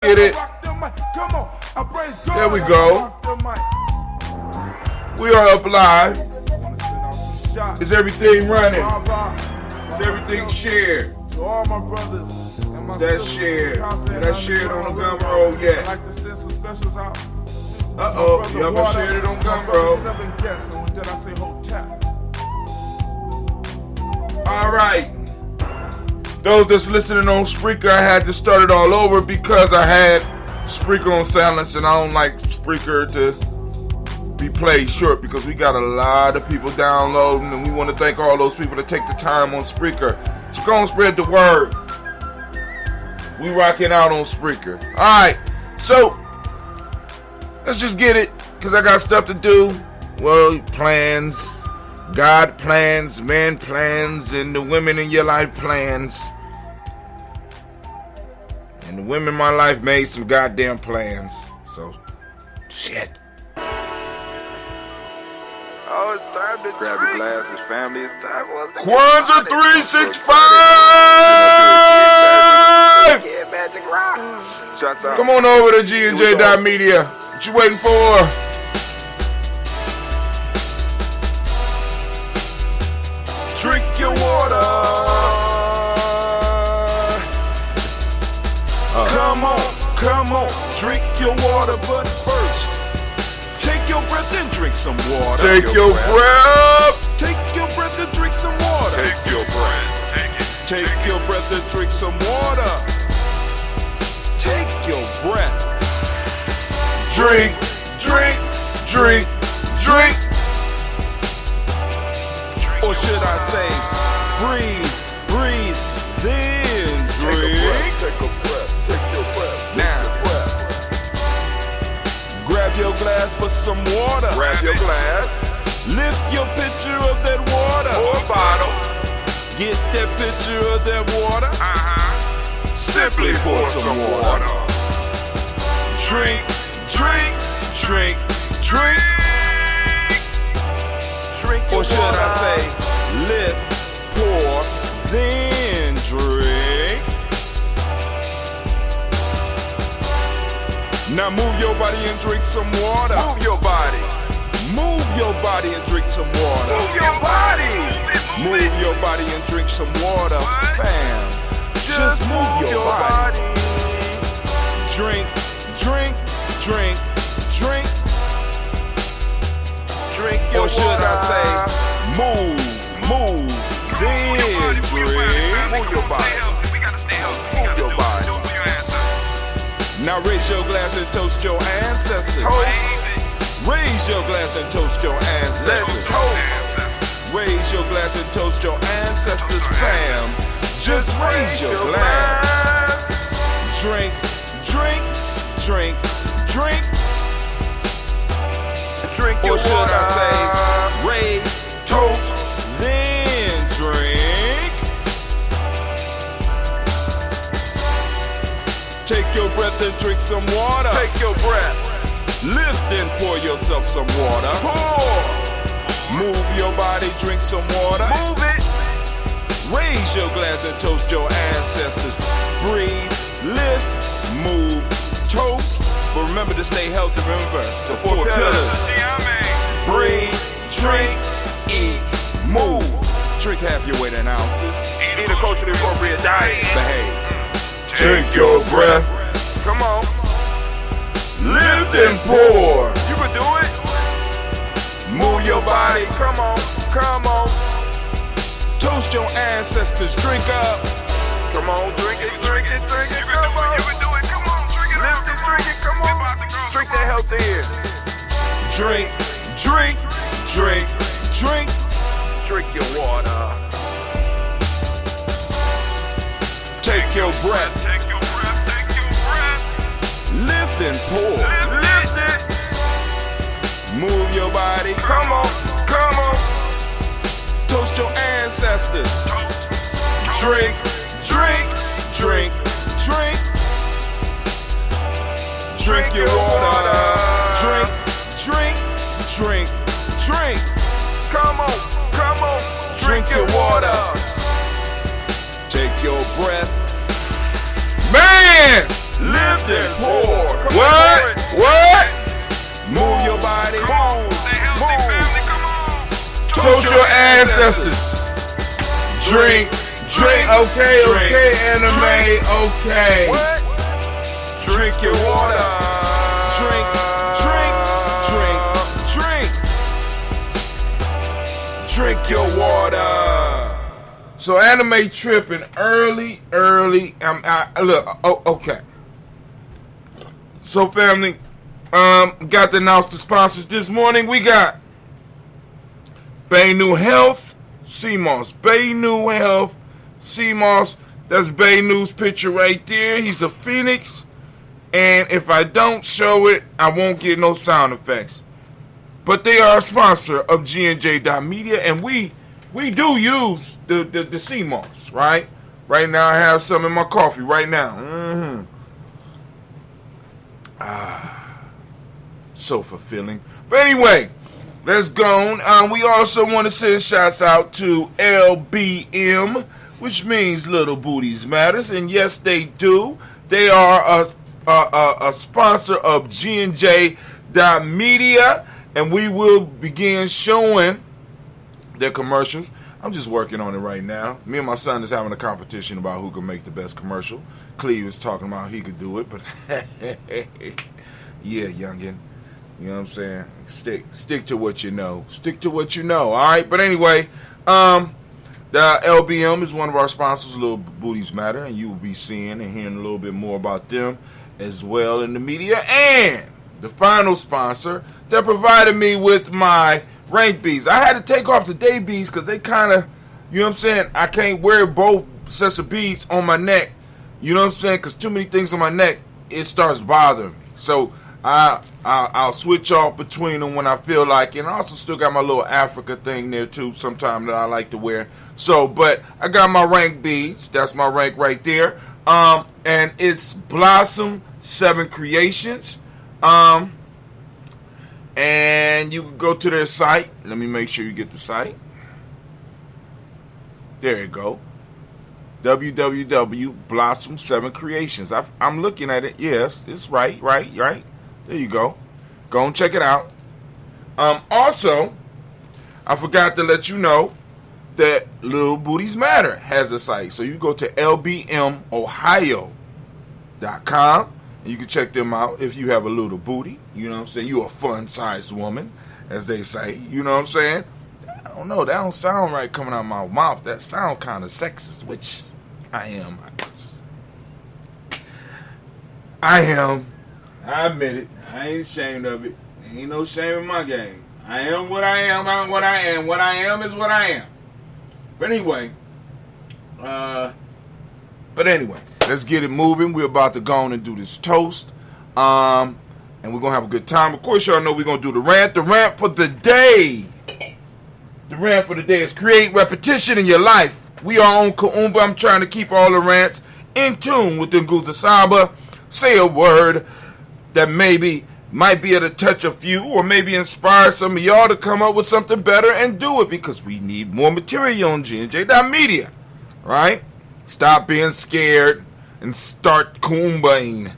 Get it? There we go. We are up live. Is everything running? Is everything shared? To all my brothers and my That's sisters, shared. Constant That's shared on the Gumroad yet. I'd like to send some specials out. Uh-oh, you haven't shared it on Gumroad. 7 guests, and did I say hotel? All right. Those that's listening on Spreaker, I had to start it all over because I had Spreaker on silence, and I don't like Spreaker to be played short because we got a lot of people downloading, and we want to thank all those people that take the time on Spreaker. So go and spread the word. We rocking out on Spreaker. All right, so let's just get it because I got stuff to do. Well, plans. God plans, man plans, and the women in your life plans. And the women in my life made some goddamn plans. So, shit. Oh, it's time to grab your glasses, family. It's time for us to Kwanzaa 365! Magic Rock. Shots out. Come on over to Gye-Nyame. What you waiting for? drink your water. Come on, drink your water, but first, take your breath and drink some water. Take your breath. Take your breath and drink some water. Take your breath. Take your breath and drink some water. Take your breath. Drink, drink, drink, drink. Or should I say, breathe, then drink. Take a breath. Take your breath. Now, grab your glass for some water. Grab your glass. Lift your pitcher of that water. Or a bottle. Get that pitcher of that water. Simply pour some water. Drink, drink, drink, drink. Drink your Or should water. I say, lift, pour, then drink. Now move your body and drink some water. Move your body. Move your body and drink some water. Move your body. Move your body and drink some water. Bam. Just move your body. Drink, drink, drink, drink. Drink your Or should water. I say, move, then drink. Move your body. Move your body. Now raise your glass and toast your ancestors. Raise your glass and toast your Let's ancestors. toast. Raise your glass and toast your ancestors, fam. Just raise your glass. Drink, drink, drink, drink. Drink your Or should water. I say, raise, toast, then drink. Take your breath and drink some water. Take your breath. Lift and pour yourself some water. Pour. Move your body, drink some water. Move it. Raise your glass and toast your ancestors. Breathe, lift, move, toast. But remember to stay healthy. Remember the 4 pillars. Breathe, drink, eat, move. Drink half your weight in ounces. Eat a culturally appropriate diet. Behave. Take your breath. Come on. Lift and pour. You can do it. Move your body. Come on. Come on. Toast your ancestors. Drink up. Come on. Drink it. Drink it. Drink it. Come on. You can do it. Come on. Drink it. Lift it. Drink it. Come on. Drink that health in. Drink, drink, drink, drink. Drink your water. Take your breath. Take your breath. Take your breath. Lift and pour. Lift it. Move your body. Come on. Come on. Toast your ancestors. Drink, drink, drink, drink. Drink your water. Drink, drink, drink, drink. Come on. Come on. Drink your water. Take your breath. Man! lift and pour. What? Move your body. Stay healthy, family. Come on. Toast your ancestors. Drink. Okay, anime. Okay. What? Drink your water. Drink. Drink your water. So anime tripping early. Okay. So family, got to announce the sponsors this morning. We got Bay New Health, CMOS. Bay New Health, CMOS. That's Bay New's picture right there. He's a phoenix. And if I don't show it, I won't get no sound effects. But they are a sponsor of G&J.media, and we do use the CMOS, right? Right now I have some in my coffee right now. So fulfilling. But anyway, let's go on. We also want to send shouts out to LBM, which means Little Booties Matters, and yes, they do. They are a sponsor of G&J.media, and we will begin showing their commercials. I'm just working on it right now. Me and my son is having a competition about who can make the best commercial. Cleve is talking about he could do it, but yeah, youngin. You know what I'm saying? Stick to what you know. Stick to what you know, all right? But anyway, the LBM is one of our sponsors, Little Booties Matter, and you will be seeing and hearing a little bit more about them as well in the media. And the final sponsor that provided me with my rank beads. I had to take off the day beads because they kind of, you know what I'm saying, I can't wear both sets of beads on my neck. You know what I'm saying? Because too many things on my neck, it starts bothering me. So I'll switch off between them when I feel like it. And I also still got my little Africa thing there too sometime that I like to wear. So, but I got my rank beads. That's my rank right there. And it's Blossom 7 Creations. And you can go to their site. Let me make sure you get the site. There you go. www.blossom7creations. I'm looking at it. Yes, it's right. There you go. Go and check it out. Also, I forgot to let you know that Little Booties Matter has a site. So you go to lbmohio.com. And you can check them out if you have a little booty. You know what I'm saying? You're a fun-sized woman, as they say. You know what I'm saying? I don't know. That don't sound right coming out of my mouth. That sound kind of sexist, which I am. I admit it. I ain't ashamed of it. Ain't no shame in my game. I am what I am. I'm what I am. What I am is what I am. But anyway, let's get it moving. We're about to go on and do this toast. And we're going to have a good time. Of course, y'all know we're going to do the rant. The rant for the day. The rant for the day is create repetition in your life. We are on Kuumba. I'm trying to keep all the rants in tune with the Nguza Saba. Say a word that might be able to touch a few or maybe inspire some of y'all to come up with something better and do it because we need more material on G&J.media. Right? Stop being scared and start Kuumbaing.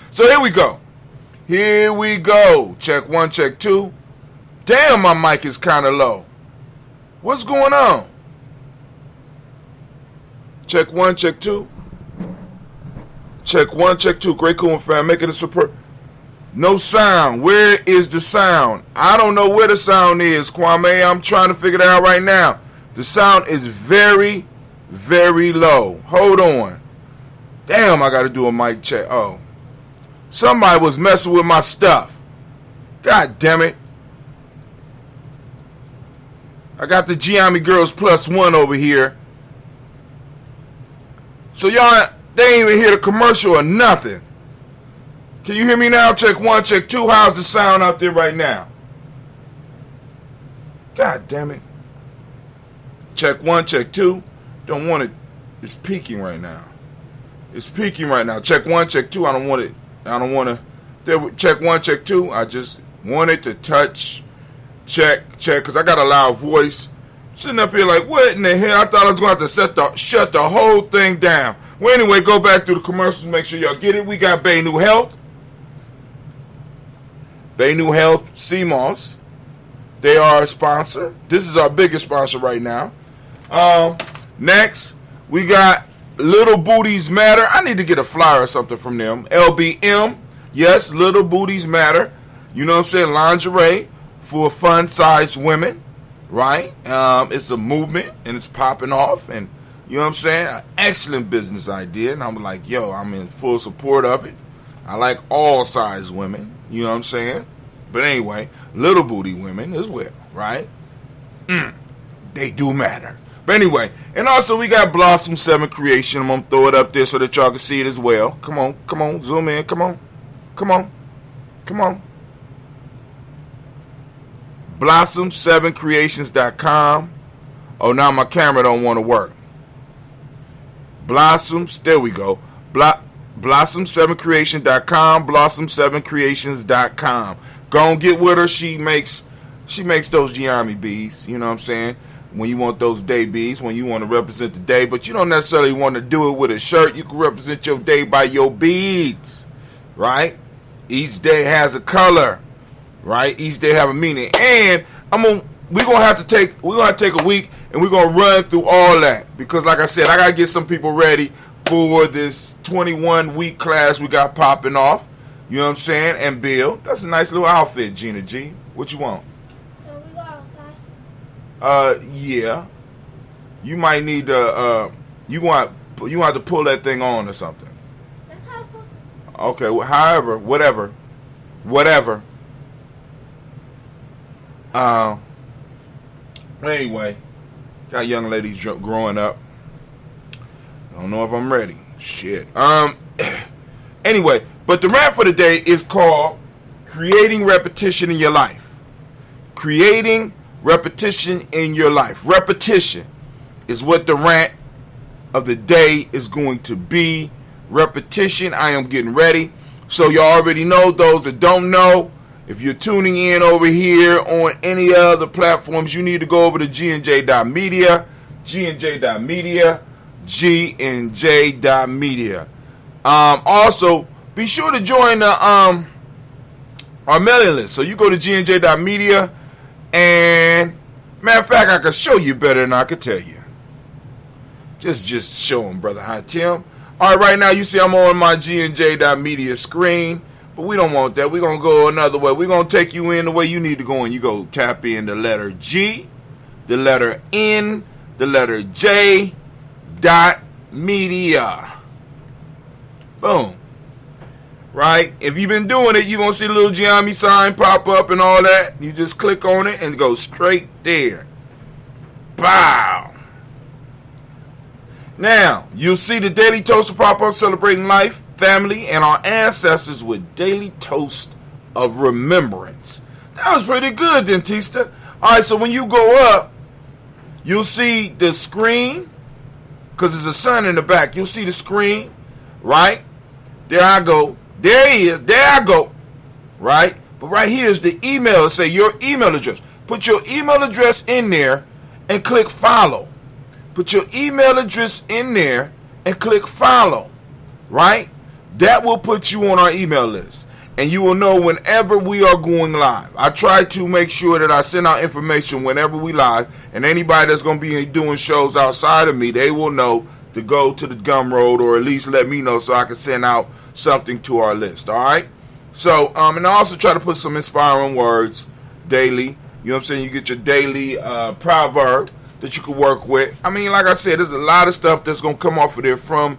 So here we go. Check 1, check 2. Damn, my mic is kind of low. What's going on? Check 1, check 2. Check 1, check 2. Great cool fam. Make it a super. No sound. Where is the sound? I don't know where the sound is, Kwame. I'm trying to figure it out right now. The sound is very, very low. Hold on. Damn, I got to do a mic check. Oh. Somebody was messing with my stuff. God damn it. I got the Gye-Nyame Girls +1 over here. So y'all, they ain't even hear the commercial or nothing. Can you hear me now? Check 1, check 2. How's the sound out there right now? God damn it. Check 1, check 2. Don't want it. It's peaking right now. It's peaking right now. Check 1, check 2. I don't want it. I don't want to. There. Check 1, check 2. I just want it to touch. Check. Because I got a loud voice. Sitting up here like, what in the hell? I thought I was going to have to shut the whole thing down. Well, anyway, go back through the commercials. Make sure y'all get it. We got Bay New Health. Bay New Health CMOS. They are a sponsor. This is our biggest sponsor right now. Next, we got Little Booties Matter. I need to get a flyer or something from them. LBM. Yes, Little Booties Matter. You know what I'm saying? Lingerie for fun-sized women. Right? It's a movement, and it's popping off. And you know what I'm saying? An excellent business idea. And I'm like, yo, I'm in full support of it. I like all size women. You know what I'm saying? But anyway, little booty women as well, right? They do matter. But anyway, and also we got Blossom 7 Creation. I'm going to throw it up there so that y'all can see it as well. Come on, zoom in. Come on. Blossom7creations.com. Oh, now my camera don't want to work. There we go. Blossom7creation.com. Blossom7creations.com. Go and get with her. She makes those Gye-Nyame beads. You know what I'm saying? When you want those day beads, when you want to represent the day, but you don't necessarily want to do it with a shirt. You can represent your day by your beads, right? Each day has a color, right? Each day have a meaning. And we're gonna have to take a week, and we're gonna run through all that, because like I said, I gotta get some people ready for this 21-week class we got popping off. You know what I'm saying? And Bill, that's a nice little outfit, Gina G. What you want? Can we go outside? Yeah. You might need to you want to pull that thing on or something. That's how it's supposed to. Okay, well, however, whatever. Anyway, got young ladies growing up. I don't know if I'm ready. Shit. Anyway, but the rant for the day is called Creating Repetition in Your Life. Creating repetition in your life. Repetition is what the rant of the day is going to be. Repetition. I am getting ready. So y'all already know. Those that don't know, if you're tuning in over here on any other platforms, you need to go over to gnj.media, gnj.media, gnj.media. Also, be sure to join the our mailing list. So you go to gnj.media, and matter of fact, I can show you better than I could tell you. Just show them, brother. Hi, Tim. All right, right now you see I'm on my gnj.media screen. But we don't want that. We're going to go another way. We're going to take you in the way you need to go in. You go tap in the letter G, the letter N, the letter J, dot media. Boom. Right? If you've been doing it, you're going to see the little Gye-Nyame sign pop up and all that. You just click on it and go straight there. Bow. Now, you'll see the Daily Toast pop up celebrating life, family, and our ancestors with Daily Toast of Remembrance. That was pretty good, Dentista. Alright, so when you go up, you'll see the screen, because there's a sun in the back. You'll see the screen, right? There I go. There he is. There I go. Right? But right here is the email. It'll say your email address. Put your email address in there and click follow. Put your email address in there and click follow. Right? That will put you on our email list. And you will know whenever we are going live. I try to make sure that I send out information whenever we live. And anybody that's going to be doing shows outside of me, they will know to go to the Gumroad, or at least let me know so I can send out something to our list. All right? So, and I also try to put some inspiring words daily. You know what I'm saying? You get your daily proverb that you can work with. I mean, like I said, there's a lot of stuff that's going to come off of there from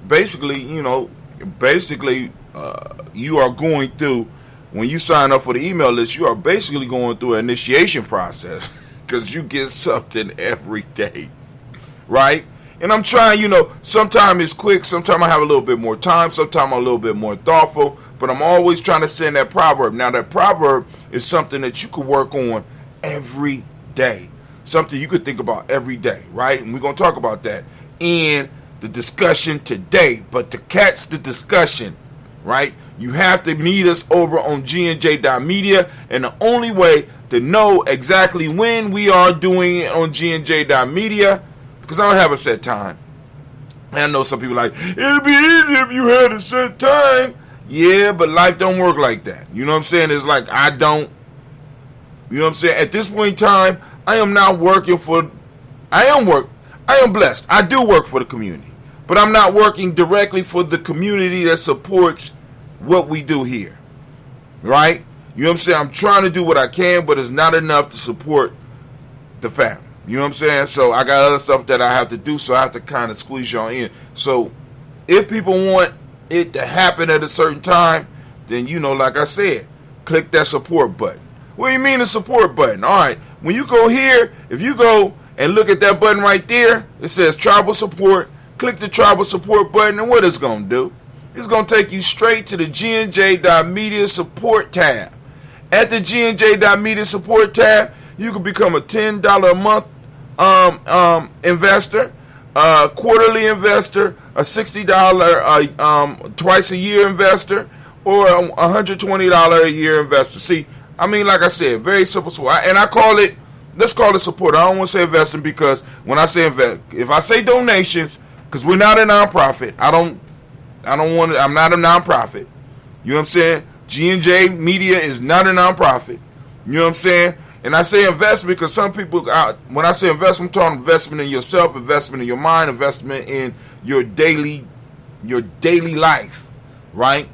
basically, you are going through, when you sign up for the email list, you are basically going through an initiation process, because you get something every day, right? And I'm trying, sometimes it's quick, sometimes I have a little bit more time, sometimes I'm a little bit more thoughtful, but I'm always trying to send that proverb. Now, that proverb is something that you could work on every day, something you could think about every day, right? And we're going to talk about that in the discussion today. But to catch the discussion, right, you have to meet us over on gnj.media, and the only way to know exactly when we are doing it on gnj.media, because I don't have a set time, And I know some people like, it'd be easy if you had a set time. Yeah, but life don't work like that. You know what I'm saying? It's like I don't, you know what I'm saying? At this point in time, I am not working for, I am blessed. I do work for the community. But I'm not working directly for the community that supports what we do here. Right? You know what I'm saying? I'm trying to do what I can, but it's not enough to support the family. You know what I'm saying? So I got other stuff that I have to do, so I have to kind of squeeze y'all in. So if people want it to happen at a certain time, then, you know, like I said, click that support button. What do you mean the support button? All right. When you go here, if you go and look at that button right there, it says tribal support. Click the tribal support button, and what it's going to do? It's going to take you straight to the GNJ.media support tab. At the GNJ.media support tab, you can become a $10 a month investor, a quarterly investor, a $60 twice a year investor, or a $120 a year investor. See, I mean, like I said, very simple. And I call it, let's call it support. I don't want to say investing because when I say invest, if I say donations, because we're not a nonprofit, I'm not a nonprofit. You know what I'm saying? G&J Media is not a nonprofit. You know what I'm saying? And I say investment because some people, when I say investment, I'm talking investment in yourself, investment in your mind, investment in your daily life, right?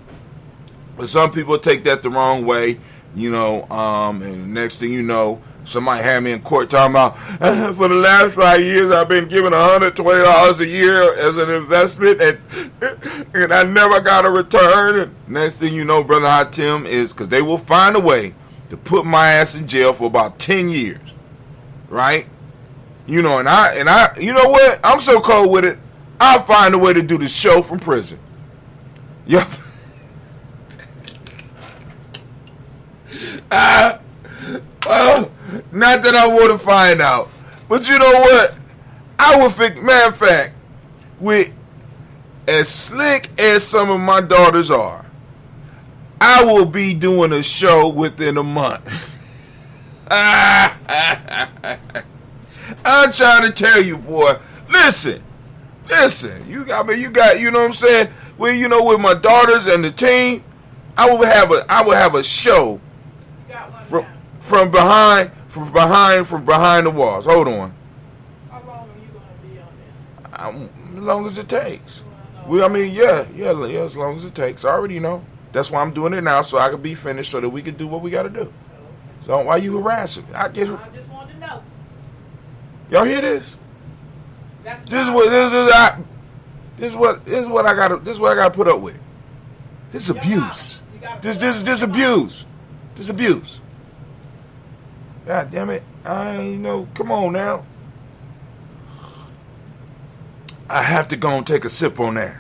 But some people take that the wrong way, you know, and the next thing you know, somebody had me in court talking about, for the last 5 years, I've been given $120 a year as an investment, and I never got a return. And next thing you know, Brother Hot Tim, is because they will find a way to put my ass in jail for about 10 years, right? You know, and I, you know what? I'm so cold with it, I'll find a way to do the show from prison. Yep. Well, not that I want to find out, but you know what? I would think, matter of fact, with as slick as some of my daughters are, I will be doing a show within a month. I'm trying to tell you, boy. Listen. You got, you know what I'm saying? Well, you know, with my daughters and the team, I will have a show from behind the walls. Hold on. How long are you going to be on this? As long as it takes. Well, I mean, yeah, as long as it takes. I already know. That's why I'm doing it now, so I can be finished, so that we can do what we got to do. So why you harassing me? I just wanted to know. Y'all hear this? This is what I gotta put up with. This is abuse. This abuse. This abuse. God damn it! Come on now. I have to go and take a sip on that.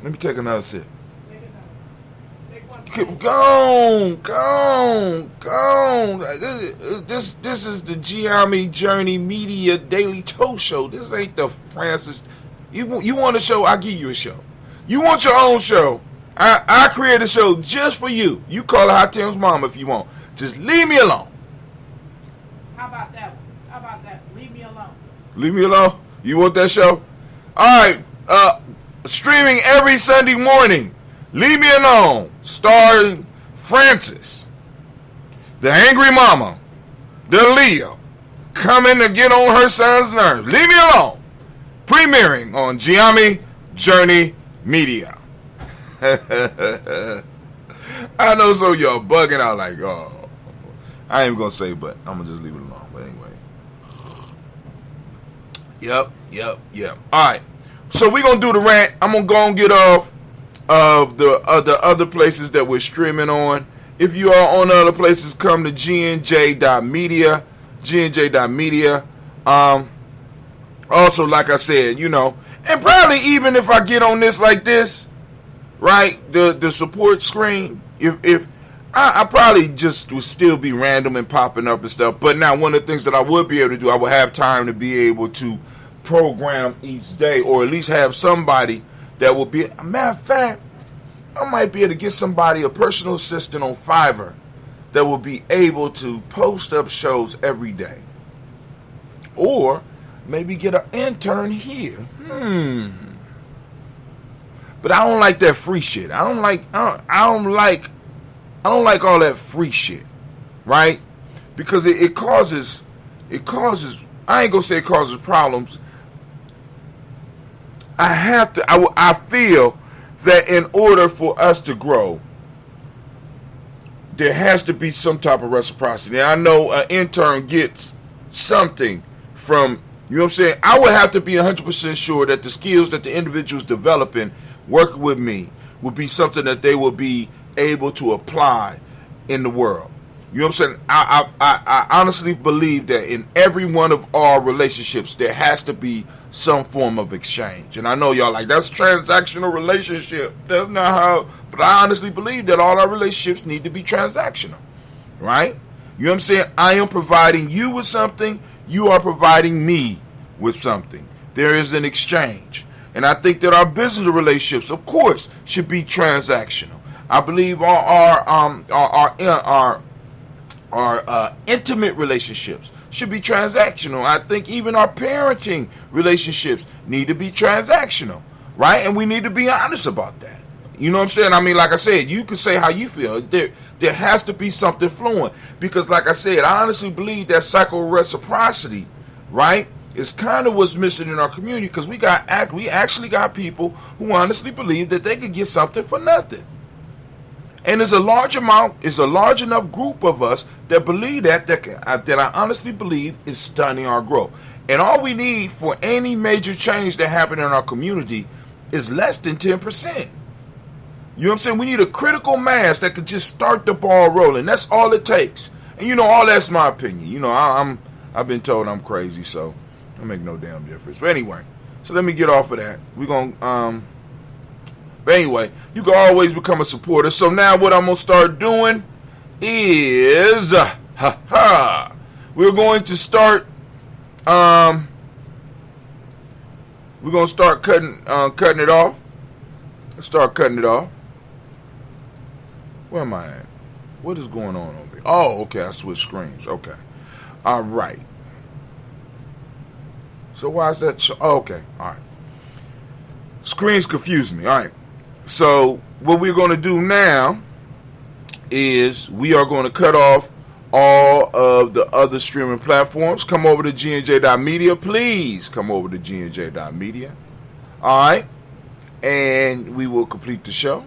Let me take another sip. Go on. This is the Gye-Nyame Journey Media Daily Toast Show. This ain't the Francis. You want a show? I'll give you a show. You want your own show? I create a show just for you. You call it Hot Tim's mom if you want. Just leave me alone. How about that one? How about that? Leave me alone. Leave me alone? You want that show? All right. Streaming every Sunday morning. Leave Me Alone, starring Francis, the angry mama, the Leo, coming to get on her son's nerves. Leave Me Alone, premiering on Gye-Nyame Journey Media. I know some of y'all bugging out like, oh, I ain't even going to say, but I'm going to just leave it alone. But anyway. Yep. All right. So we're going to do the rant. I'm going to go and get off of the other places that we're streaming on. If you are on other places, come to GNJ.media. GNJ.media. Also, like I said, you know, and probably even if I get on this like this, right, the support screen, if I probably just would still be random and popping up and stuff. But now one of the things that I would be able to do, I would have time to be able to program each day, or at least have somebody that will be, a matter of fact, I might be able to get somebody, a personal assistant on Fiverr, that will be able to post up shows every day. Or maybe get an intern here. But I don't like that free shit. I don't like all that free shit, right? Because it causes, I ain't gonna say it causes problems. I feel that in order for us to grow, there has to be some type of reciprocity. And I know an intern gets something from, you know what I'm saying? I would have to be 100% sure that the skills that the individual's developing working with me will be something that they will be able to apply in the world. You know what I'm saying? I honestly believe that in every one of our relationships, there has to be some form of exchange. And I know y'all like, that's transactional relationship. That's not how, but I honestly believe that all our relationships need to be transactional, right? You know what I'm saying? I am providing you with something. You are providing me with something. There is an exchange. And I think that our business relationships, of course, should be transactional. I believe our intimate relationships should be transactional. I think even our parenting relationships need to be transactional, right? And we need to be honest about that. You know what I'm saying? I mean, like I said, you can say how you feel. There has to be something flowing. Because like I said, I honestly believe that cycle reciprocity, right, is kind of what's missing in our community. Because we actually got people who honestly believe that they could get something for nothing. And there's a large enough group of us that believe that I honestly believe is stunning our growth. And all we need for any major change that happen in our community is less than 10%. You know what I'm saying? We need a critical mass that could just start the ball rolling. That's all it takes. And you know, all that's my opinion. You know, I've been told I'm crazy, so it make no damn difference. But anyway, so let me get off of that. We're gonna But anyway, you can always become a supporter. So now what I'm going to start doing is, we're going to start, cutting it off. Let's start cutting it off. Where am I at? What is going on over here? Oh, okay, I switched screens. Okay. All right. So why is that? Okay, all right. Screens confuse me. All right. So what we're going to do now is we are going to cut off all of the other streaming platforms. Come over to GNJ.media. Please come over to GNJ.media. All right. And we will complete the show.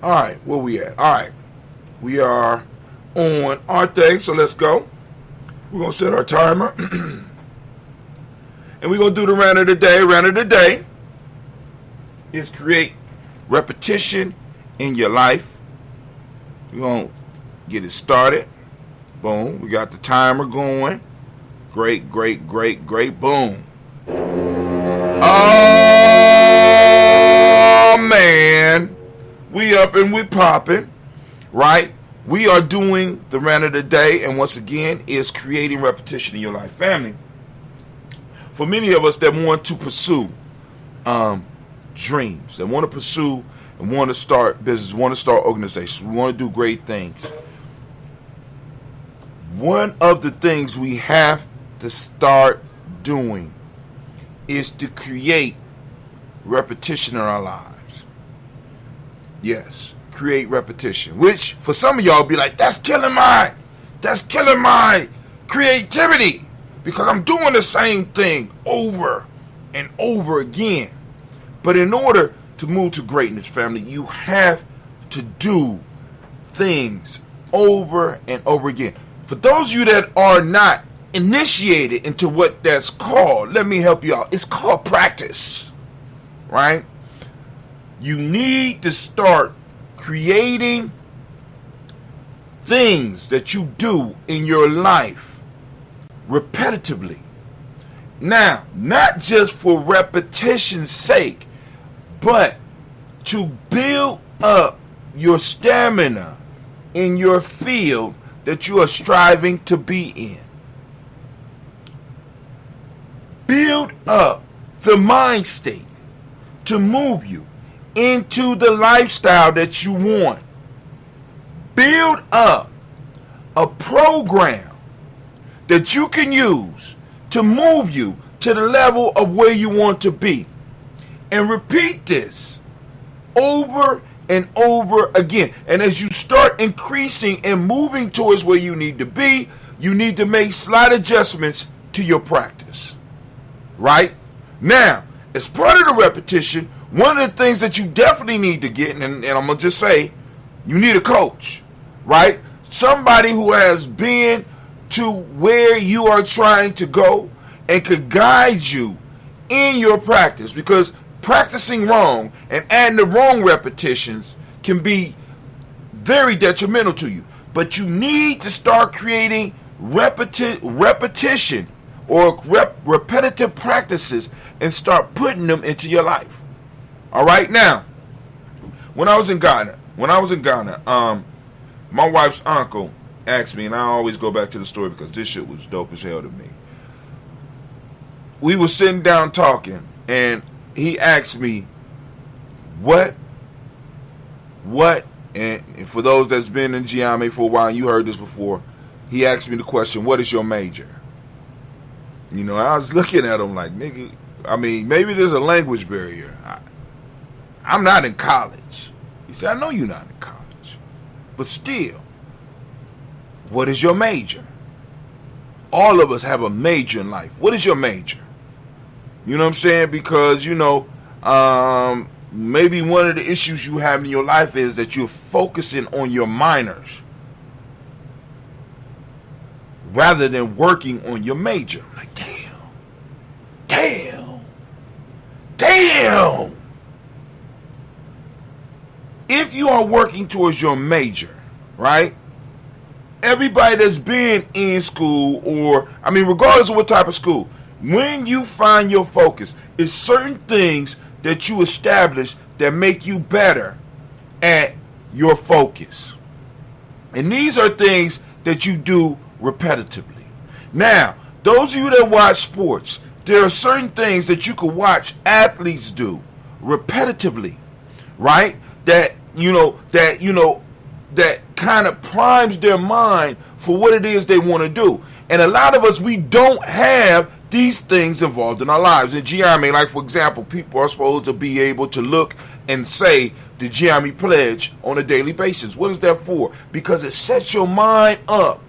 All right, where we at? All right, we are on our thing, so let's go. We're going to set our timer. And we're going to do the rant of the day. Rant of the day is create repetition in your life. We're going to get it started. Boom. We got the timer going. Great. Boom. Oh, man. We up and we popping, right? We are doing the rant of the day, and once again, is creating repetition in your life. Family, for many of us that want to pursue dreams, that want to pursue and want to start business, want to start organizations, we want to do great things. One of the things we have to start doing is to create repetition in our lives. Yes, create repetition. Which for some of y'all be like, that's killing my creativity, because I'm doing the same thing over and over again. But in order to move to greatness, family, you have to do things over and over again. For those of you that are not initiated into what that's called, let me help you out. It's called practice, right? You need to start creating things that you do in your life repetitively. Now, not just for repetition's sake, but to build up your stamina in your field that you are striving to be in. Build up the mind state to move you into the lifestyle that you want. build up a program that you can use to move you to the level of where you want to be. And repeat this over and over again. And as you start increasing and moving towards where you need to be, you need to make slight adjustments to your practice. Right? Now, as part of the repetition, one of the things that you definitely need to get, and I'm going to just say, you need a coach. Right? Somebody who has been to where you are trying to go and could guide you in your practice, because practicing wrong and adding the wrong repetitions can be very detrimental to you. But you need to start creating repetition or repetitive practices and start putting them into your life. All right, now, when I was in Ghana, my wife's uncle asked me, and I always go back to the story because this shit was dope as hell to me. We were sitting down talking, and he asked me, what, and for those that's been in Gye-Nyame for a while, you heard this before, he asked me the question, what is your major? You know, I was looking at him like, nigga, I mean, maybe there's a language barrier. I'm not in college. He said, I know you're not in college, but still, what is your major? All of us have a major in life. What is your major? You know what I'm saying? Because, you know, maybe one of the issues you have in your life is that you're focusing on your minors rather than working on your major. I'm like, damn. If you are working towards your major, right? Everybody that's been in school, or, I mean, regardless of what type of school, when you find your focus, it's certain things that you establish that make you better at your focus. And these are things that you do repetitively. Now, those of you that watch sports, there are certain things that you can watch athletes do repetitively, right? That kind of primes their mind for what it is they want to do. And a lot of us, we don't have these things involved in our lives. In Gye-Nyame, like for example, people are supposed to be able to look and say the Gye-Nyame pledge on a daily basis. What is that for? Because it sets your mind up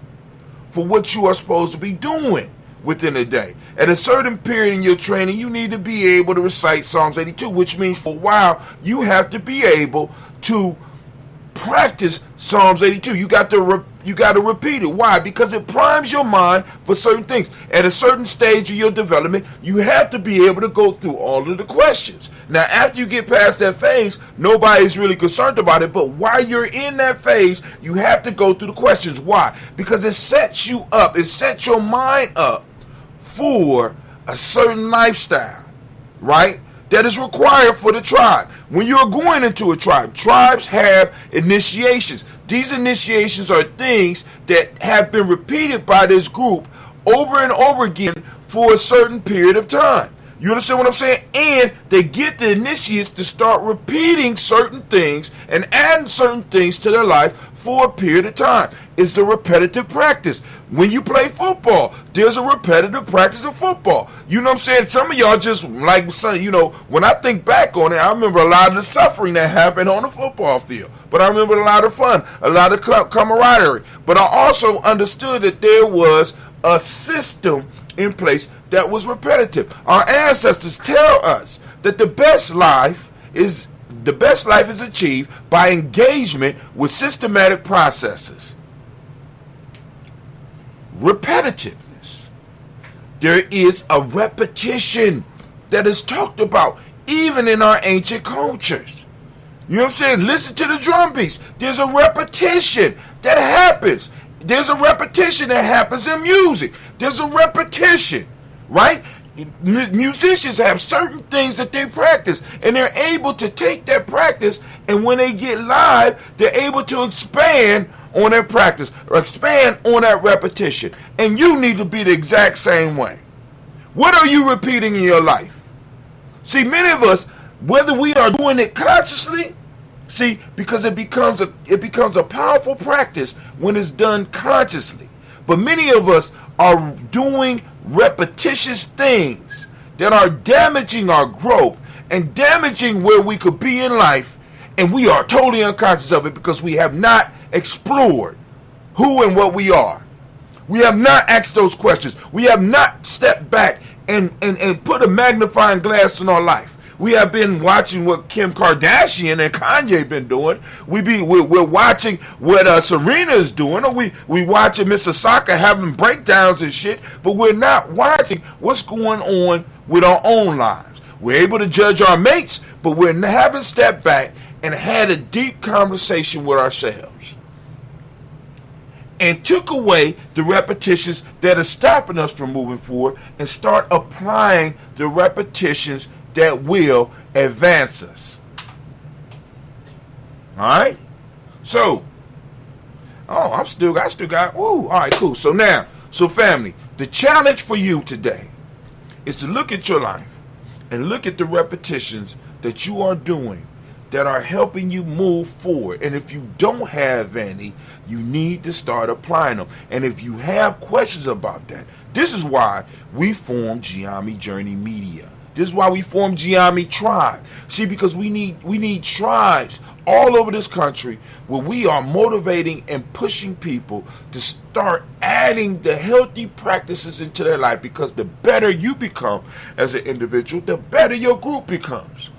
for what you are supposed to be doing within a day. At a certain period in your training, you need to be able to recite Psalms 82, which means for a while, you have to be able to practice Psalms 82. You got to repeat it. Why? Because it primes your mind for certain things. At a certain stage of your development, you have to be able to go through all of the questions. Now, after you get past that phase, nobody's really concerned about it. But while you're in that phase, you have to go through the questions. Why? Because it sets you up. It sets your mind up for a certain lifestyle, right? That is required for the tribe. When you're going into a tribe, tribes have initiations. These initiations are things that have been repeated by this group over and over again for a certain period of time. You understand what I'm saying? And they get the initiates to start repeating certain things and adding certain things to their life for a period of time. It's a repetitive practice. When you play football, there's a repetitive practice of football. You know what I'm saying? Some of y'all just like, you know, when I think back on it, I remember a lot of the suffering that happened on the football field. But I remember a lot of fun, a lot of camaraderie. But I also understood that there was a system in place that was repetitive. Our ancestors tell us that the best life is achieved by engagement with systematic processes. Repetitiveness. There is a repetition that is talked about even in our ancient cultures. You know what I'm saying? Listen to the drum beats. There's a repetition that happens. There's a repetition that happens in music. There's a repetition, right? Musicians have certain things that they practice, and they're able to take that practice, and when they get live, they're able to expand on that practice or expand on that repetition. And you need to be the exact same way. What are you repeating in your life? See, many of us, whether we are doing it consciously, See, because it becomes a powerful practice when it's done consciously. But many of us are doing repetitious things that are damaging our growth and damaging where we could be in life, and we are totally unconscious of it because we have not explored who and what we are. We have not asked those questions. We have not stepped back and put a magnifying glass in our life. We have been watching what Kim Kardashian and Kanye been doing. We're watching what Serena is doing, or we watching Miss Osaka having breakdowns and shit, but we're not watching what's going on with our own lives. We're able to judge our mates, but we haven't stepped back and had a deep conversation with ourselves and took away the repetitions that are stopping us from moving forward and start applying the repetitions that will advance us. All right? So, I still got, all right, cool. So family, the challenge for you today is to look at your life and look at the repetitions that you are doing that are helping you move forward. And if you don't have any, you need to start applying them. And if you have questions about that, this is why we formed Gye-Nyame Journey Media. This is why we formed Gye-Nyame Tribe. See, because we need tribes all over this country where we are motivating and pushing people to start adding the healthy practices into their life, because the better you become as an individual, the better your group becomes.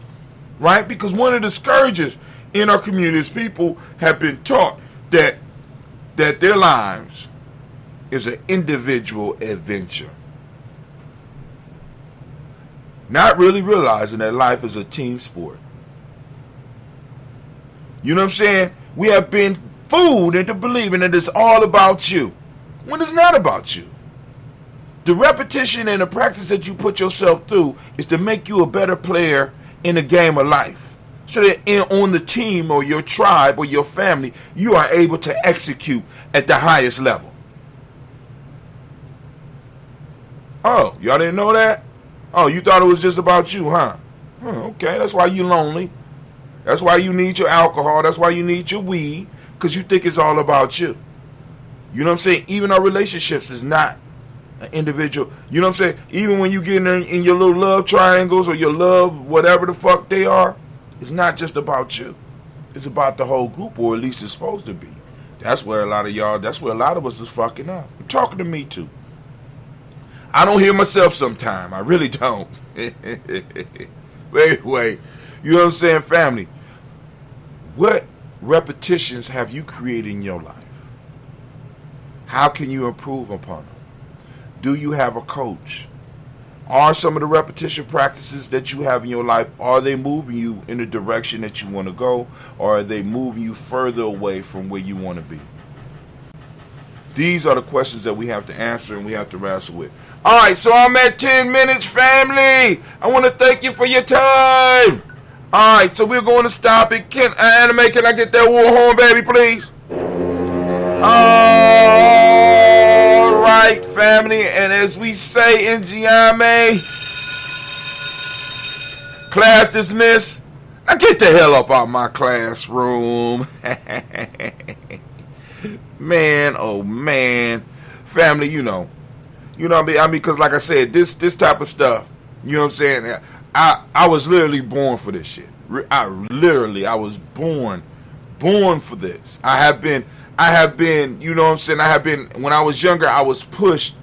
Right? Because one of the scourges in our community is people have been taught that their lives is an individual adventure, not really realizing that life is a team sport. You know what I'm saying? We have been fooled into believing that it's all about you, when it's not about you. The repetition and the practice that you put yourself through is to make you a better player in the game of life, so that on the team or your tribe or your family, you are able to execute at the highest level. Oh, y'all didn't know that? Oh, you thought it was just about you, huh? Okay, that's why you're lonely. That's why you need your alcohol. That's why you need your weed, because you think it's all about you. You know what I'm saying? Even our relationships is not an individual. You know what I'm saying? Even when you get in your little love triangles or your love, whatever the fuck they are, it's not just about you. It's about the whole group, or at least it's supposed to be. That's where a lot of us is fucking up. I'm talking to me too. I don't hear myself sometime. I really don't. Wait. You know what I'm saying, family? What repetitions have you created in your life? How can you improve upon them? Do you have a coach? Are some of the repetition practices that you have in your life, are they moving you in the direction that you want to go, or are they moving you further away from where you want to be? These are the questions that we have to answer and we have to wrestle with. All right, so I'm at 10 minutes, family. I want to thank you for your time. All right, so we're going to stop it. Anime, can I get that war horn, baby, please? All right, family, and as we say in Gye-Nyame, class dismissed. Now get the hell up out my classroom. Man, oh man, family, you know what I mean, because like I said, this type of stuff, you know what I'm saying, I was literally born for this shit. I was born for this. I have been, you know what I'm saying, when I was younger, I was pushed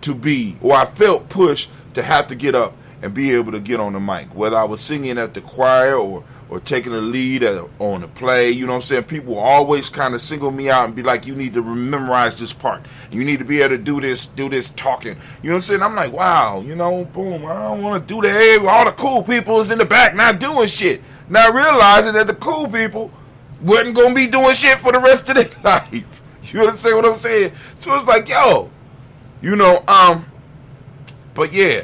to be, or I felt pushed to have to get up and be able to get on the mic, whether I was singing at the choir or taking a lead on a play. You know what I'm saying? People will always kind of single me out and be like, you need to memorize this part. You need to be able to do this talking. You know what I'm saying? I'm like, wow, you know, boom, I don't want to do that. All the cool people is in the back not doing shit. Not realizing that the cool people wasn't going to be doing shit for the rest of their life. You understand what I'm saying? So it's like, yo, you know, but yeah.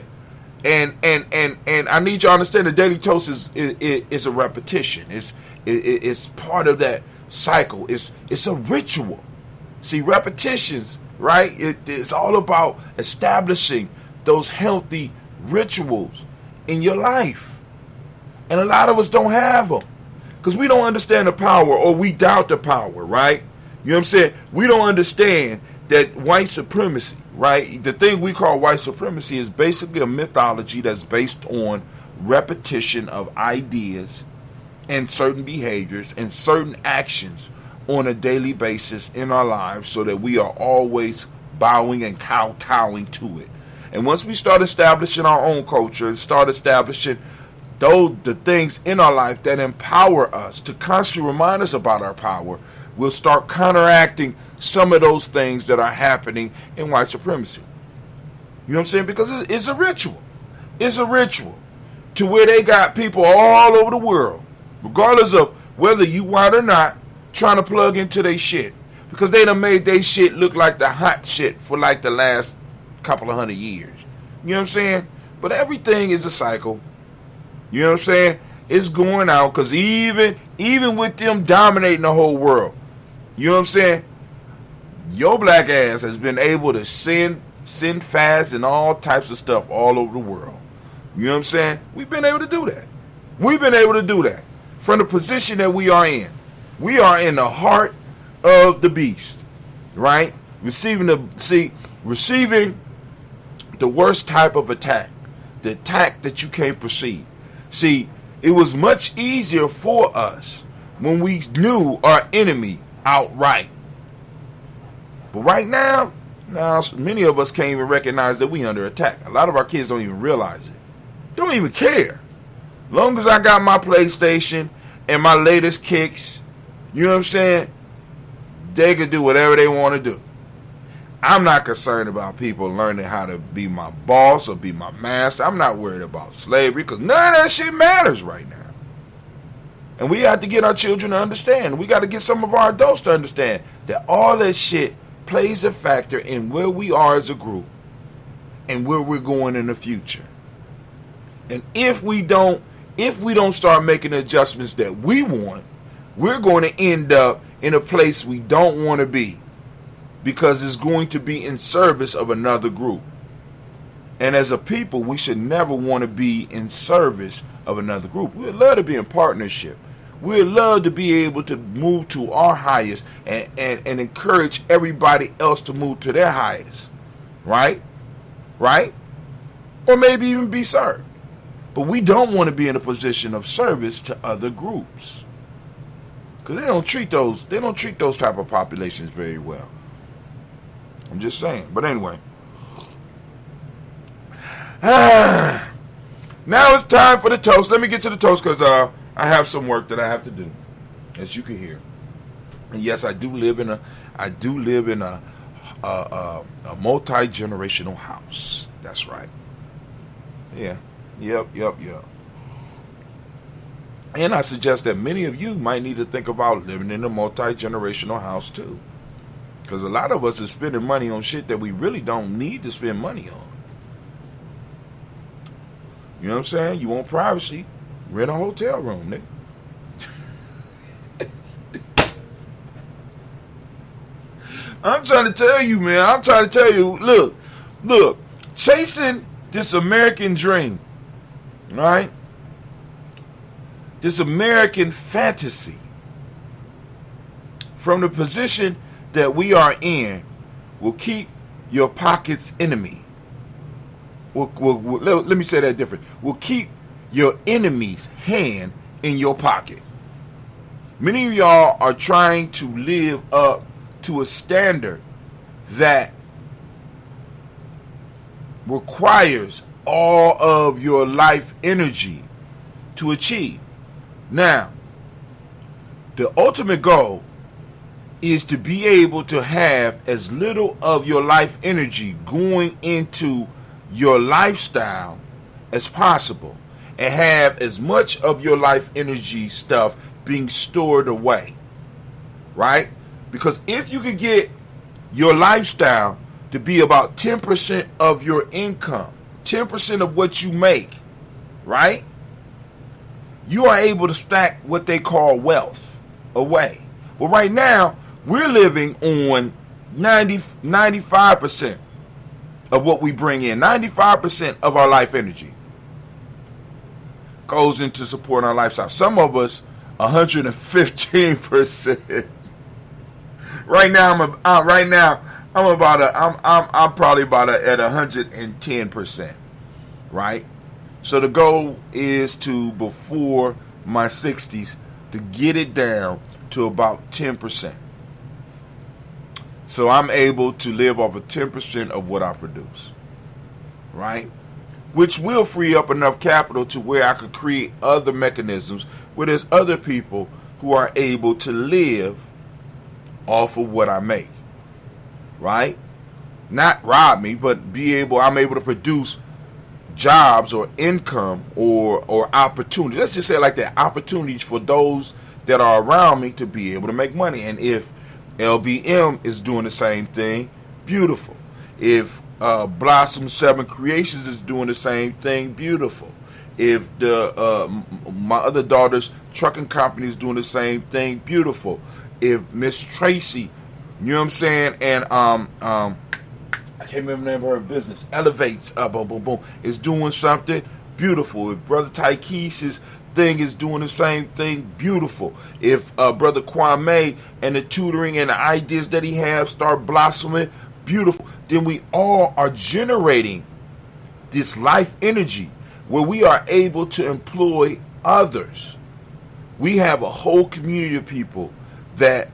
And I need you to understand the daily toast is a repetition. It's part of that cycle. It's a ritual. See, repetitions, right? It's all about establishing those healthy rituals in your life. And a lot of us don't have them. Because we don't understand the power, or we doubt the power, right? You know what I'm saying? We don't understand that white supremacy, right? The thing we call white supremacy is basically a mythology that's based on repetition of ideas and certain behaviors and certain actions on a daily basis in our lives, so that we are always bowing and kowtowing to it. And once we start establishing our own culture and start establishing the things in our life that empower us, to constantly remind us about our power, we'll start counteracting some of those things that are happening in white supremacy. You know what I'm saying? Because it's a ritual. It's a ritual to where they got people all over the world, regardless of whether you white or not, trying to plug into their shit. Because they done made their shit look like the hot shit for like the last couple of 100 years. You know what I'm saying? But everything is a cycle. You know what I'm saying? It's going out, because even with them dominating the whole world, you know what I'm saying? Your black ass has been able to send fasts and all types of stuff all over the world. You know what I'm saying? We've been able to do that. We've been able to do that from the position that we are in. We are in the heart of the beast, right? Receiving the worst type of attack, the attack that you can't perceive. See, it was much easier for us when we knew our enemy outright. But right now, many of us can't even recognize that we under attack. A lot of our kids don't even realize it. Don't even care. Long as I got my PlayStation and my latest kicks, you know what I'm saying? They can do whatever they want to do. I'm not concerned about people learning how to be my boss or be my master. I'm not worried about slavery, because none of that shit matters right now. And we have to get our children to understand. We got to get some of our adults to understand that all that shit plays a factor in where we are as a group and where we're going in the future. And if we don't start making the adjustments that we want, we're going to end up in a place we don't want to be, because it's going to be in service of another group. And as a people, we should never want to be in service of another group. We'd love to be in partnership. We'd love to be able to move to our highest and encourage everybody else to move to their highest. Right? Right? Or maybe even be served. But we don't want to be in a position of service to other groups, because they don't treat those type of populations very well. I'm just saying. But anyway. Now it's time for the toast. Let me get to the toast, because I have some work that I have to do, as you can hear. And yes, I do live in a multi-generational house. That's right. Yeah. Yep. And I suggest that many of you might need to think about living in a multi-generational house too. Because a lot of us are spending money on shit that we really don't need to spend money on. You know what I'm saying? You want privacy? Rent a hotel room, nigga. I'm trying to tell you, man. Look. Chasing this American dream, right? This American fantasy, from the position that we are in, will keep your pockets enemy. Let me say that different. Will keep your enemy's hand in your pocket. Many of y'all are trying to live up to a standard that requires all of your life energy to achieve. Now, the ultimate goal is to be able to have as little of your life energy going into your lifestyle as possible, and have as much of your life energy stuff being stored away, right? Because if you could get your lifestyle to be about 10% of your income, 10% of what you make, right? You are able to stack what they call wealth away. Well, right now, we're living on 95% of what we bring in. 95% of our life energy goes into supporting our lifestyle. Some of us 115%. Right now, I'm probably about at 110%. Right. So the goal is to, before my 60s, to get it down to about 10%. So I'm able to live off of 10% of what I produce. Right? Which will free up enough capital to where I could create other mechanisms where there's other people who are able to live off of what I make. Right? Not rob me, but I'm able to produce jobs or income or opportunities. Let's just say it like that. Opportunities for those that are around me to be able to make money. And if LBM is doing the same thing, beautiful. If Blossom 7 Creations is doing the same thing, beautiful. If my other daughter's trucking company is doing the same thing, beautiful. If Miss Tracy, you know what I'm saying, and I can't remember the name of her business, Elevates, boom, boom, boom, is doing something, beautiful. If Brother Tykees's thing is doing the same thing, beautiful. If Brother Kwame and the tutoring and the ideas that he has start blossoming, beautiful. Then we all are generating this life energy where we are able to employ others. We have a whole community of people that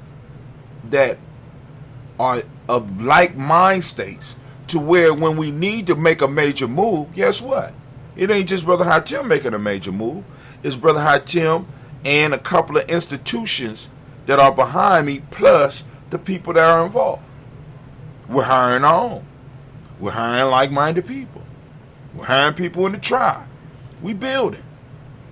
are of like mind states, to where when we need to make a major move, guess what? It ain't just Brother Hatim making a major move. It's Brother Hatim and a couple of institutions that are behind me, plus the people that are involved. We're hiring our own. We're hiring like-minded people. We're hiring people in the tribe. We building.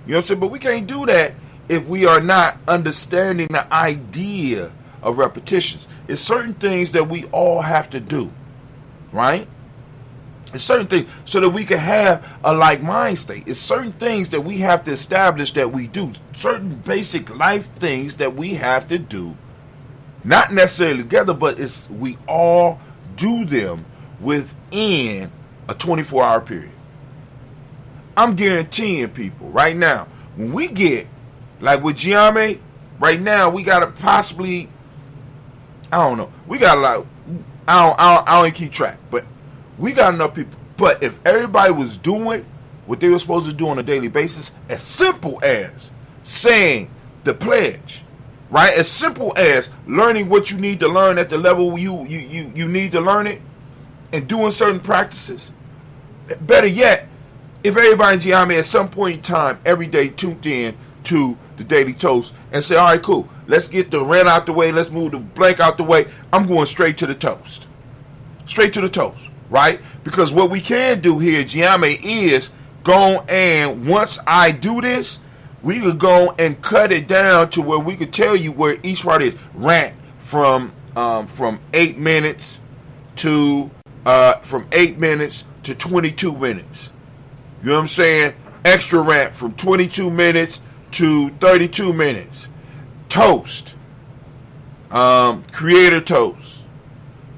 You know what I'm saying? But we can't do that if we are not understanding the idea of repetitions. It's certain things that we all have to do, right? It's certain things so that we can have a like mind state. It's certain things that we have to establish that we do. Certain basic life things that we have to do. Not necessarily together, but we all do them within a 24-hour period. I'm guaranteeing people right now, when we get, like with Gye-Nyame, right now we got to possibly, I don't know, we got like, I don't even keep track, but we got enough people. But if everybody was doing what they were supposed to do on a daily basis, as simple as saying the pledge, right? As simple as learning what you need to learn at the level you need to learn it, and doing certain practices. Better yet, if everybody in Gye-Nyame at some point in time every day tuned in to the Daily Toast and say, all right, cool, let's get the rant out the way, let's move the blank out the way, I'm going straight to the toast. Straight to the toast, right? Because what we can do here at Gye-Nyame is go, and once I do this, we could go and cut it down to where we could tell you where each part is. Rant from 8 minutes to 22 minutes. You know what I'm saying? Extra rant from 22 minutes to 32 minutes. Toast. Creator toast.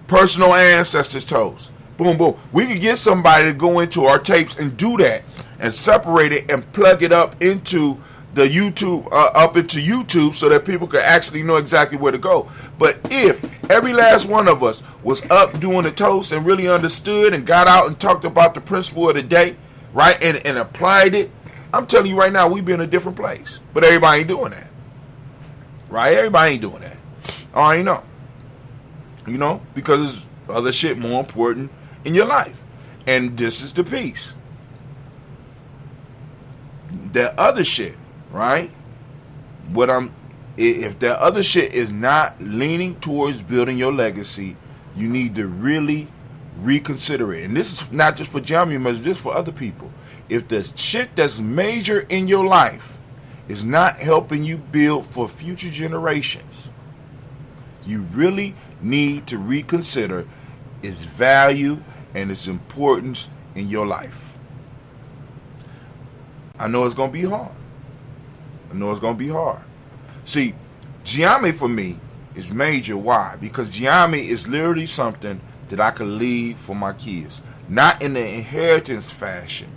Personal ancestors toast. Boom, boom. We could get somebody to go into our tapes and do that and separate it and plug it up into the YouTube, so that people could actually know exactly where to go. But if every last one of us was up doing the toast and really understood and got out and talked about the principle of the day, right, and applied it, I'm telling you right now, we'd be in a different place. But everybody ain't doing that, right? Everybody ain't doing that. I already know. You know, because there's other shit more important in your life. And this is the piece. That other shit, right? If that other shit is not leaning towards building your legacy, you need to really reconsider it. And this is not just for Gye-Nyame, but it's just for other people. If the shit that's major in your life is not helping you build for future generations, you really need to reconsider its value and its importance in your life. I know it's going to be hard. See, Gye-Nyame for me is major. Why? Because Gye-Nyame is literally something that I could leave for my kids. Not in the inheritance fashion,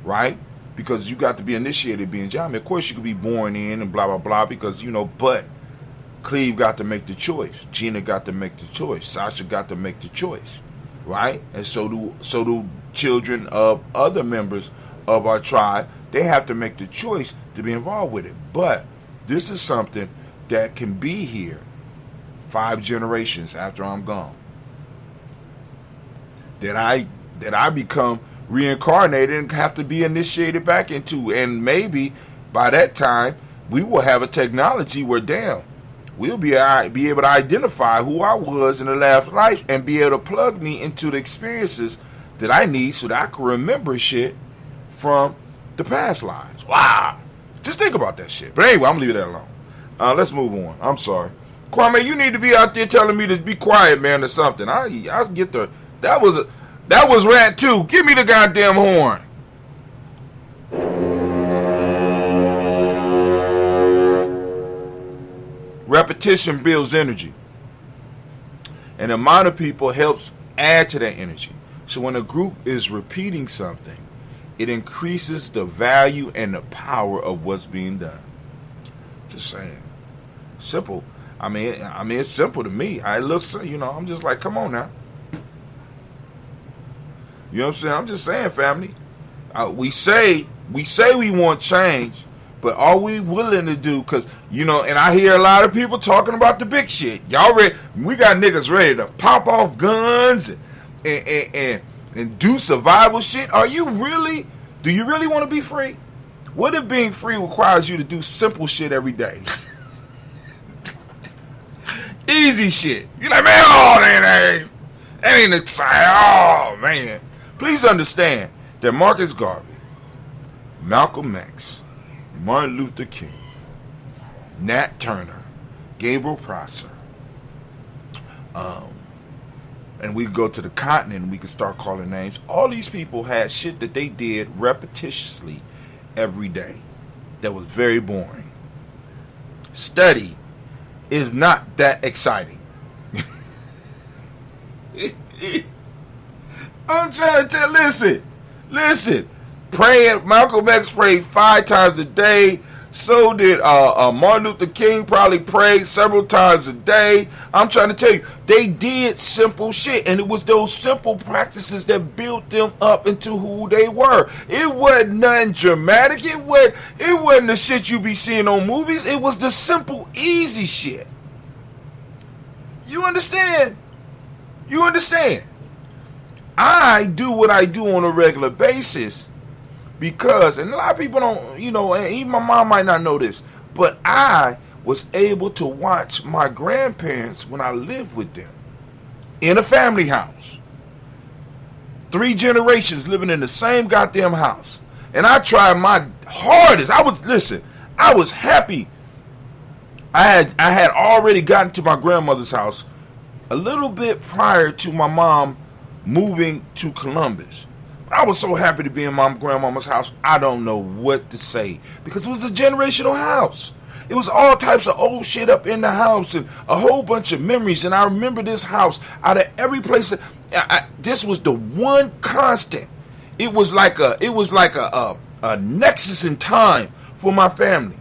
right? because you got to be initiated being Gye-Nyame. Of course, you could be born in and blah, blah, blah, because, but Cleve got to make the choice. Gina got to make the choice. Sasha got to make the choice, right? And so do children of other members of our tribe. They have to make the choice to be involved with it. But this is something that can be here 5 generations after I'm gone. That I become reincarnated and have to be initiated back into. And maybe by that time, we will have a technology where, damn, we'll be able to identify who I was in the last life and be able to plug me into the experiences that I need so that I can remember shit from the past lives. Wow. Just think about that shit. But anyway, I'm going to leave that alone. Let's move on. I'm sorry. Kwame, you need to be out there telling me to be quiet, man, or something. I get the... That was Rat 2. Give me the goddamn horn. Repetition builds energy. And the amount of people helps add to that energy. So when a group is repeating something, it increases the value and the power of what's being done. Just saying. Simple. I mean, it's simple to me. It looks, I'm just like, come on now. You know what I'm saying? I'm just saying, family. We say we want change, but are we willing to do? Because, and I hear a lot of people talking about the big shit. Y'all ready? We got niggas ready to pop off guns and do survival shit. Do you really want to be free? What if being free requires you to do simple shit every day? Easy shit. You're like, man, that ain't exciting. Oh, man. Please understand that Marcus Garvey, Malcolm X, Martin Luther King, Nat Turner, Gabriel Prosser, and we go to the continent and we can start calling names. All these people had shit that they did repetitiously every day that was very boring. Study is not that exciting. I'm trying to tell, listen. Praying, Malcolm X prayed 5 times a day. So did Martin Luther King, probably prayed several times a day. I'm trying to tell you, they did simple shit. And it was those simple practices that built them up into who they were. It wasn't nothing dramatic. It wasn't the shit you be seeing on movies. It was the simple, easy shit. You understand? I do what I do on a regular basis because, and a lot of people don't, and even my mom might not know this, but I was able to watch my grandparents when I lived with them in a family house. 3 generations living in the same goddamn house. And I tried my hardest. I was happy. I had already gotten to my grandmother's house a little bit prior to my mom moving to Columbus. I was so happy to be in my grandmama's house. I don't know what to say because it was a generational house. It was all types of old shit up in the house and a whole bunch of memories. And I remember this house out of every place. This was the one constant. It was like a nexus in time for my family,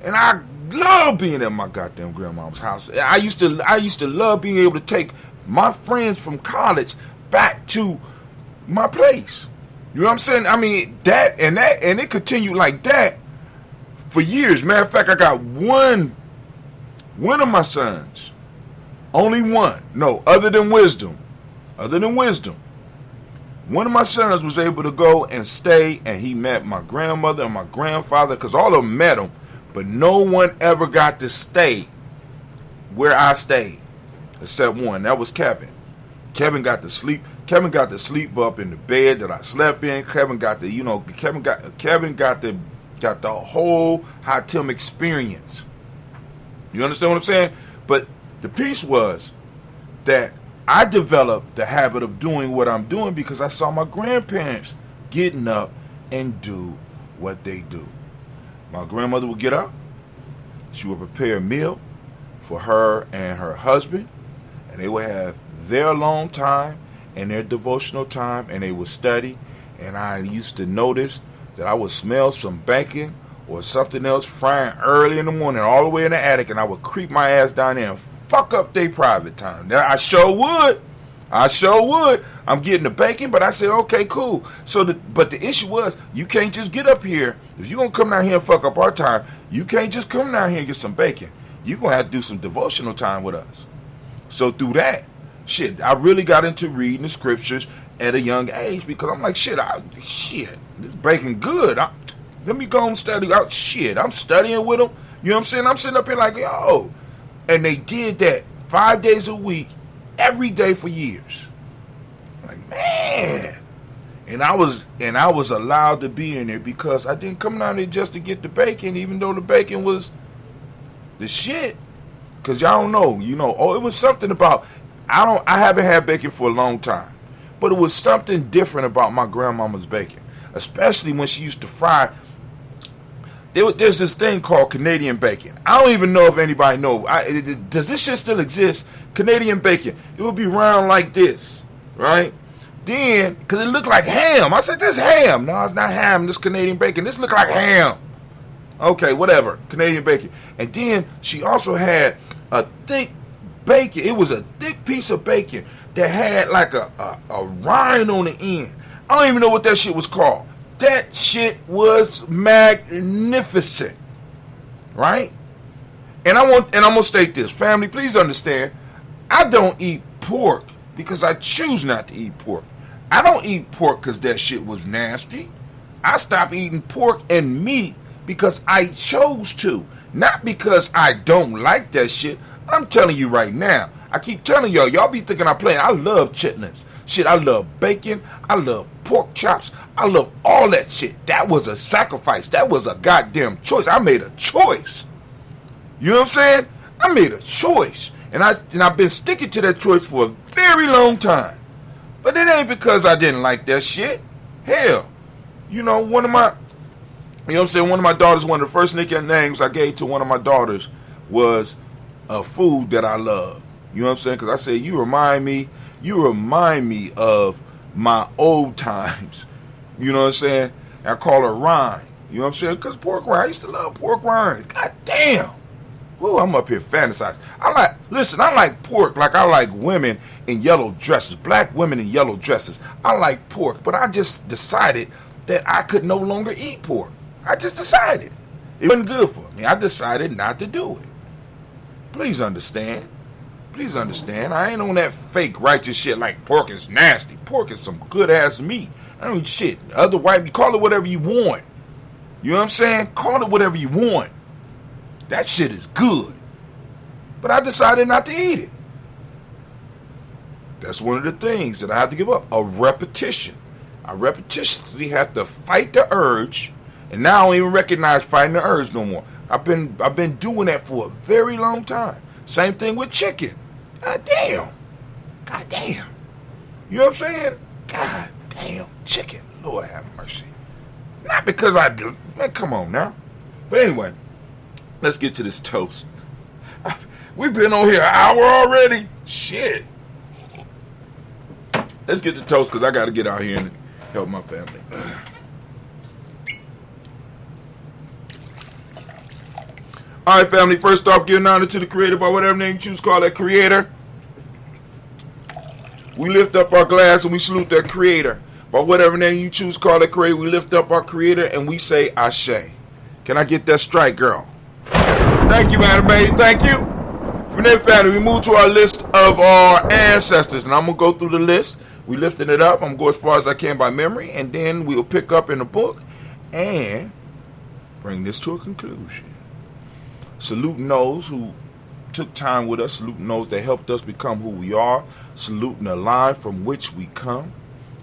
and I love being at my goddamn grandmama's house. I used to love being able to take my friends from college back to my place. You know what I'm saying? I mean, that and it continued like that for years. Matter of fact, I got one of my sons, only one. No, other than wisdom. One of my sons was able to go and stay, and he met my grandmother and my grandfather, because all of them met him, but no one ever got to stay where I stayed, except one. That was Kevin. Kevin got to sleep up in the bed that I slept in. Kevin got the whole High Tim experience. You understand what I'm saying? But the piece was that I developed the habit of doing what I'm doing because I saw my grandparents getting up and do what they do. My grandmother would get up. She would prepare a meal for her and her husband, and they would have their alone time and their devotional time, and they would study. And I used to notice that I would smell some bacon or something else frying early in the morning all the way in the attic, and I would creep my ass down there and fuck up their private time. Now, I sure would. I'm getting the bacon, but I said, okay, cool. But the issue was, you can't just get up here. If you're going to come down here and fuck up our time, you can't just come down here and get some bacon. You're going to have to do some devotional time with us. So through that, I really got into reading the scriptures at a young age, because I'm like, this bacon good. Let me go and study out. I'm studying with them. You know what I'm saying? I'm sitting up here like, yo. And they did that 5 days a week, every day for years. Like, man. And I was allowed to be in there because I didn't come down there just to get the bacon, even though the bacon was the shit. Because y'all don't know, it was something about, I haven't had bacon for a long time. But it was something different about my grandmama's bacon. Especially when she used to fry. There's this thing called Canadian bacon. I don't even know if anybody knows. Does this shit still exist? Canadian bacon. It would be round like this, right? Then, because it looked like ham. I said, this ham. No, it's not ham. This Canadian bacon. This look like ham. Okay, whatever. Canadian bacon. And then she also had a thick bacon. It was a thick piece of bacon that had like a rind on the end. I don't even know what that shit was called. That shit was magnificent, right? And I'm gonna state this, family. Please understand, I don't eat pork because I choose not to eat pork. I don't eat pork because that shit was nasty. I stopped eating pork and meat because I chose to, not because I don't like that shit. I'm telling you right now. I keep telling y'all be thinking I'm playing. I love chitlins. Shit, I love bacon. I love pork chops. I love all that shit. That was a sacrifice. That was a goddamn choice. I made a choice. You know what I'm saying? I made a choice. And I've been sticking to that choice for a very long time. But it ain't because I didn't like that shit. Hell, one of my daughters, one of the first nicknames I gave to one of my daughters was a food that I love. You know what I'm saying? Because I said, you remind me of my old times. You know what I'm saying? And I call her rind. You know what I'm saying? Because pork rind, I used to love pork rinds. God damn. Woo, I'm up here fantasizing. I like pork like I like women in yellow dresses. Black women in yellow dresses. I like pork, but I just decided that I could no longer eat pork. I just decided. It wasn't good for me. I decided not to do it. Please understand. I ain't on that fake righteous shit like pork is nasty. Pork is some good ass meat. I mean, shit. Other white meat, call it whatever you want. You know what I'm saying? Call it whatever you want. That shit is good. But I decided not to eat it. That's one of the things that I have to give up. A repetition. I repetitionally have to fight the urge. And now I don't even recognize fighting the urge no more. I've been doing that for a very long time. Same thing with chicken. God damn. You know what I'm saying? God damn. Chicken. Lord have mercy. Not because I do. Man, come on now. But anyway, let's get to this toast. We've been on here an hour already. Shit. Let's get to toast because I got to get out here and help my family. All right, family. First off, giving honor to the Creator by whatever name you choose to call that Creator. We lift up our glass and we salute that Creator. By whatever name you choose to call that Creator, we lift up our Creator and we say Ashe. Can I get that strike, girl? Thank you, Anime. Thank you. From there, family, we move to our list of our ancestors. And I'm going to go through the list. We lifting it up. I'm going to go as far as I can by memory. And then we'll pick up in the book and bring this to a conclusion. Saluting those who took time with us. Saluting those that helped us become who we are. Saluting the line from which we come.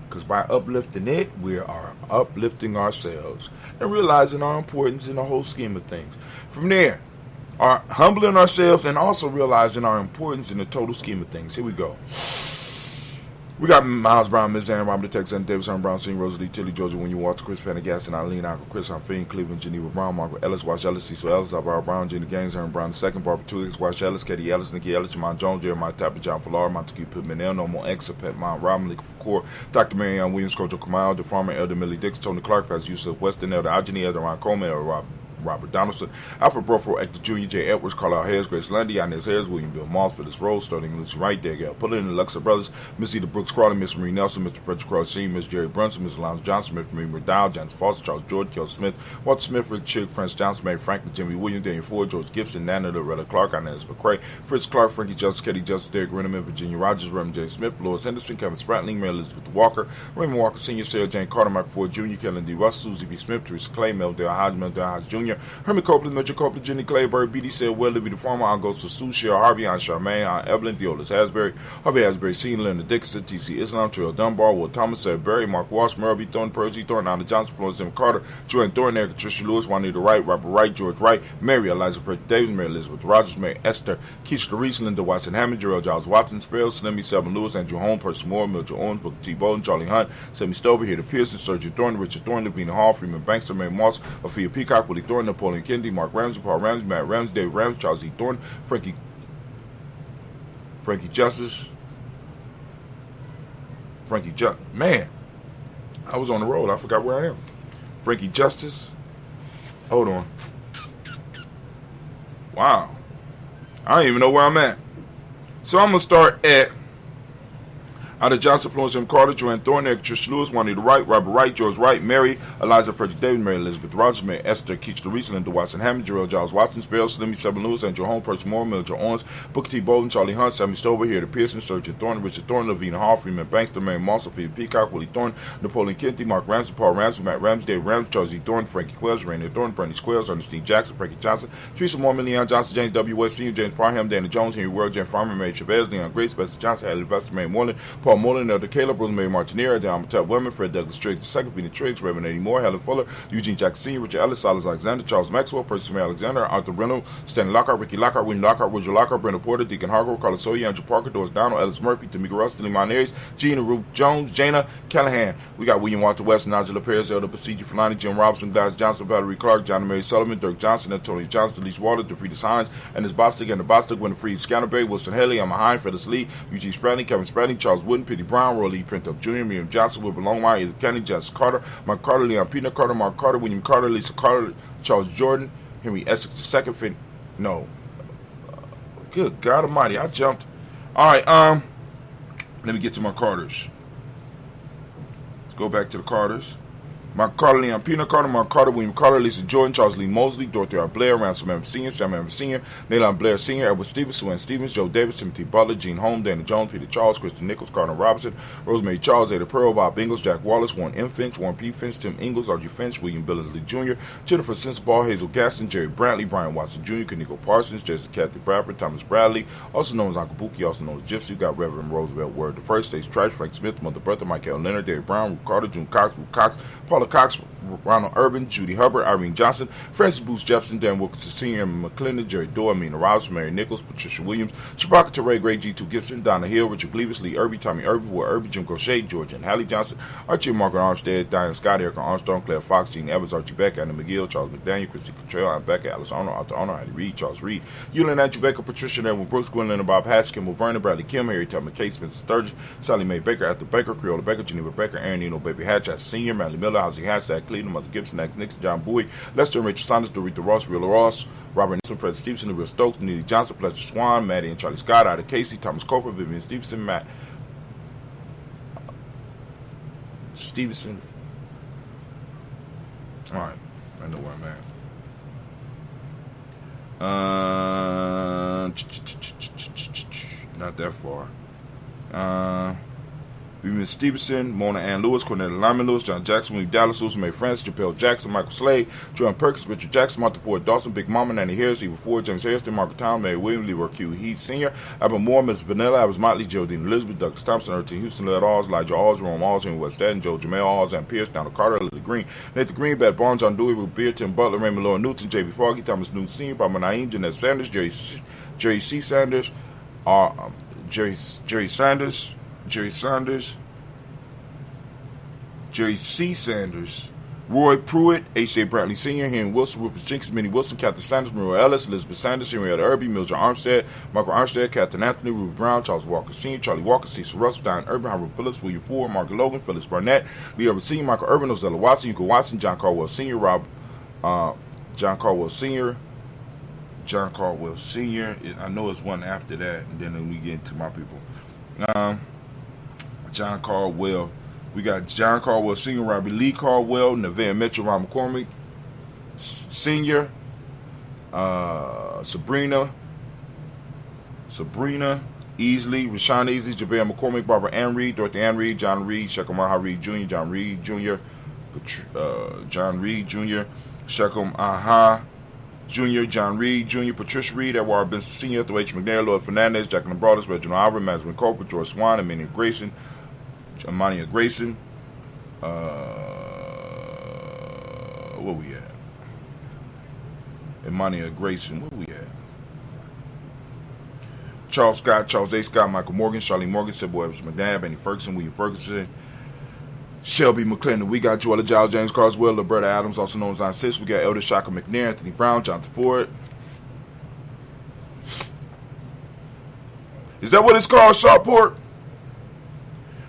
Because by uplifting it, we are uplifting ourselves. And realizing our importance in the whole scheme of things. From there, humbling ourselves and also realizing our importance in the total scheme of things. Here we go. We got Miles Brown, Miss Ann, Robert Texas, and Davis, Brown, Senior, Rosalie, Tilly, Georgia, William Walter, Chris Pendergast, and Eileen, Uncle Chris, Finn, Cleveland, Geneva Brown, Margaret Ellis, Wash Ellis, Cecil Ellis, Alvaro Brown, Jenny Gaines, Aaron Brown II, Barbara Twiggs, Wash Ellis, Katie Ellis, Nikki Ellis, Jamon Jones, Jeremiah Tapper, John Fallar, Montague Pittman, No More X, Pet Mount Robin, Lee Core, Dr. Marianne Williams, Coach Kamal, the farmer, Elder Millie Dix, Tony Clark, Pastor Yusuf Weston, Elder Ageni, Elder Ron Coleman, Elder Robert Donaldson, Alfred Broford, Hector Jr., J. Edwards, Carlisle Harris, Grace Lundy, Inez Harris, William Bill Moss for this role, starting Lucy Wright, Danielle Pullin, the Luxor Brothers, Miss Eda Brooks Crawley, Miss Marie Nelson, Mr. Patrick Cross Sr., Miss Jerry Brunson, Miss Alonzo Johnson, Miss Marie McDowell, James Foster, Charles Jordan, Kel Smith, Walter Smith, Rick Chick, Prince Johnson, Mary Franklin, Jimmy Williams, Daniel Ford, George Gibson, Nana Loretta Clark, Inez McCrae, Fritz Clark, Frankie Justice, Katie Justice, Derek Renneman, Virginia Rogers, Reverend J. Smith, Lois Henderson, Kevin Spratling, Mary Elizabeth Walker, Raymond Walker Sr., Sarah Jane Carter, Michael Ford Jr., Kellen D. Russell, Susie B. Smith, Teresa Clay, Meldale Hodge, Meldale Hodge Jr., Herman Copeland, Mitchell Copeland, Jenny Clayburg, BD said, Well, Libby the Farmer, I'll go to Sue, Cheryl Harvey, Aunt Charmaine, Aunt Evelyn, Theolis Hasbury, Harvey Hasbury, Senior, Linda Dixon, T.C. Islam, Terrell Dunbar, Will Thomas, said Barry, Mark Walsh, Merby Thorne, Percy Thorne, Anna Johnson, Florence M. Carter, Joanne Thorne, Eric, Tricia Lewis, Juanita Wright, Robert Wright, George Wright, Mary Eliza Percy Davis, Mary Elizabeth Rogers, Mary Esther, Keisha Reese, Linda Watson Hammond, Gerald Giles Watson, Spell, Slimmy, Selvin Lewis, Andrew Holmes, Percy Moore, Mildred Owens, Booker T. Bowden, Charlie Hunt, Sammy Stover, Here to Pearson, Sergeant Thorne, Richard Thorne, Lavina Hall, Freeman Bankster, Mary Moss, Ophelia Peacock, Willie Thorne, Napoleon Kennedy, Mark Ramsey, Paul Ramsey, Matt Ramsey, David Ramsey, Charles E. Thorne, Frankie Justice, man, I was on the road. I forgot where I am. Frankie Justice. Hold on. Wow. I don't even know where I'm at. So I'm going to start at out of Johnson, Florence M. Carter, Joanne Thorne, Eric Trish Lewis, Juanita Wright, Robert Wright, George Wright, Mary, Eliza Frederick Davis, Mary Elizabeth Rogers, Mary Esther, Keach Reese, Linda Watson Hammond, Gerald Giles Watson, Spell, Slimmy, Seven Lewis, Andrew Holmes, Percy Moore, Mildred Owens, Booker T. Bowden, Charlie Hunt, Sammy Stover, Here to Pearson, Sergeant Thorne, Richard Thorne, Lavina Hall, Freeman Bankster, Mary Moss, Peter Peacock, Willie Thorne, Napoleon Kennedy, Mark Ramsey, Paul Ramsey, Matt Ramsey, Dave Ramsey, Charles E. Thorne, Frankie Quells, Rainier Thorne, Bernie Squares, Ernestine Jackson, Frankie Johnson, Teresa Moore, Leon Johnson, James W. West Sr., James Parham, Danny Jones, Henry World, Jen Farmer, Mary Chavez, Leon Grace, Spencer Johnson, Hadley Vester, Mary Moreland, Paul Moreland, Elder Caleb, Rosemary Martinera, Don Mattel Women, Fred Douglas Triggs II, Peter Triggs, Reverend Eddie Moore, Helen Fuller, Eugene Jackson Sr., Richard Ellis, Silas Alexander, Charles Maxwell, Percy Smith Alexander, Arthur Reynolds, Stanley Lockhart, Ricky Lockhart, William Lockhart, Roger Lockhart, Brenda Porter, Deacon Hargrove, Carlos Sawyer, Andrew Parker, Doris Donald, Ellis Murphy, Tamika Russ, Dilly Monares, Gina Ruth Jones, Jana Callahan. We got William Walter West, Nigel Perez, Elder Pasigi Fulani, Jim Robinson, Glass Johnson, Valerie Clark, John and Mary Sullivan, Dirk Johnson, Antonio Johnson, Elise Water, DeFritas Hines, and his Bostic and the Bostic, Winifred Scanterbury, Wilson Haley, Emma Hine, Phyllis Lee, Eugene Spradley, Kevin Spradley, Charles Wooden, Petey Brown, Roy Lee Printup Jr., Miriam Johnson, Wilbur Longmire, Ethan Kennedy, Justice Carter, Mark Carter, Leon Peanut Carter, Mark Carter, William Carter, Lisa Carter, Charles Jordan, Henry Essex II, good God Almighty, I jumped. All right, let me get to my Carters. Let's go back to the Carters. Mark Carter, Leon Peanut Carter, Mark Carter, William Carter, Lisa Jordan, Charles Lee Mosley, Dorothy R. Blair, Ransom Evans Sr., Sam Evans Sr., Nayland Blair Sr., Edward Stevens, Sue Ann Stevens, Joe Davis, Timothy Butler, Gene Holmes, Dana Jones, Peter Charles, Kristen Nichols, Carter Robinson, Rosemary Charles, Ada Pearl, Bob Ingles, Jack Wallace, Warren M. Finch, Warren P. Finch, Tim Ingles, Archie Finch, William Billingsley Jr., Jennifer Sensabaugh, Hazel Gaston, Jerry Brantley, Brian Watson Jr., Kaniko Parsons, Jesse Kathy Bradford, Thomas Bradley, also known as Uncle Pookie, also known as Gypsy. We got Reverend Roosevelt Word the First, Stage Trash, Frank Smith, Mother Bertha, Michael Leonard, Derek Brown, Ruth Carter, June Cox, Ruth Cox, Paula Cox, Ronald Urban, Judy Hubbard, Irene Johnson, Francis Booth Jefferson, Dan Wilkinson Sr., Emma McClendon, Jerry Dorr, Amina Rouse, Mary Nichols, Patricia Williams, Shabaka Teray, Gray G2 Gibson, Donna Hill, Richard Gleavis, Lee Irby, Tommy Irby, Will Irby, Jim Crochet, Georgia and Hallie Johnson, Archie and Margaret Armstead, Diane Scott, Erica Armstrong, Claire Fox, Gene Evans, Archie Beck, Anna McGill, Charles McDaniel, Christy Cottrell, Ann Becker, Alice Arnold, Arthur Arnold, Heidi Reed, Charles Reed, Eulin Andrew Baker, Patricia Edwin Brooks, Gwendolyn and Bob Hatch, Kimball Vernon, Bradley Kim, Harry Tubman Case, Spencer Sturgis, Sally Mae Baker, Arthur Baker, Creola Baker, Geneva Baker, Aaron Eno, Baby Hatch, Senior, Manley Miller, Housie Hatch, Dad Cleveland, Mother Gibson, Max Nixon, John Bowie, Lester and Rachel Saunders, Dorita Ross, Real Ross, Robert Nixon, Fred Stevenson, Will Stokes, Neely Johnson, Fletcher Swan, Maddie and Charlie Scott, Ida Casey, Thomas Coper, Vivian Stevenson, Matt Stevenson. All right, I know where I'm at. Not that far. Vivian Stevenson, Mona Ann Lewis, Cornelia Lyman Lewis, John Jackson, Willie Dallas, Susan Mae Francis, Japel Jackson, Michael Slade, Jordan Perkins, Richard Jackson, Martha Ford Dawson, Big Mama, Nanny Harris, Eva Ford, James Harrison, Margaret Town, Mary Williams, Leroy Q. Heath Sr., Albert Moore, Miss Vanilla, Albert Motley, Geraldine Elizabeth, Douglas Thompson, Ertie Houston, Led Alls, Elijah Alls, Jerome Alls, Henry West Staten, Joe Jamel Alls, Ann Pierce, Donald Carter, Lily Green, Nathan Green, Bad Barnes, John Dewey, Ruth Beard, Tim Butler, Raymond Laura Newton, J.B. Foggy, Thomas Newton Sr., Barbara Naeem, Jeanette Sanders, Jerry C. Sanders, Jerry Sanders, Jerry Saunders, Jerry C. Sanders, Roy Pruitt, H.J. Brantley Sr., Henry Wilson, Rufus Jenkins, Minnie Wilson, Captain Sanders, Maria Ellis, Elizabeth Sanders, Henrietta Irby, Mildred Armstead, Michael Armstead, Captain Anthony, Ruby Brown, Charles Walker Sr., Charlie Walker, Cecil Russell, Diane Urban, Howard Phillips, William Ford, Margaret Logan, Phyllis Barnett, Lee Urban Sr., Michael Urban, Ozella Watson, Yuko Watson, John Caldwell Sr., John Caldwell Sr., I know it's one after that, and then we get into my people. John Caldwell. We got John Caldwell Sr., Robbie Lee Caldwell, Nevaeh Mitchell, Ron McCormick Sr., Sabrina Easley, Rashawn Easley, Javale McCormick, Barbara Ann Reed, Dorothy Ann Reed, John Reed, Shekum Aha Reed Jr., John Reed Jr., John Reed Jr., Shekum Aha Jr., John Reed Jr., Patricia Reed, Edward Benson Sr., Ethel H. McNair, Lloyd Fernandez, Jacqueline Broadus, Reginald Alvarez, Masvin Coper, George Swan, Amania Grayson, where we at? Amania Grayson, where we at? Charles Scott, Charles A. Scott, Michael Morgan, Charlie Morgan, Sybil Evans McNabb, Annie Ferguson, William Ferguson, Shelby McClendon. We got Joella Giles, James Carswell, Roberta Adams, also known as Aunt Sis. We got Elder Shaka McNair, Anthony Brown, Jonathan Ford. Is that what it's called, Sharport?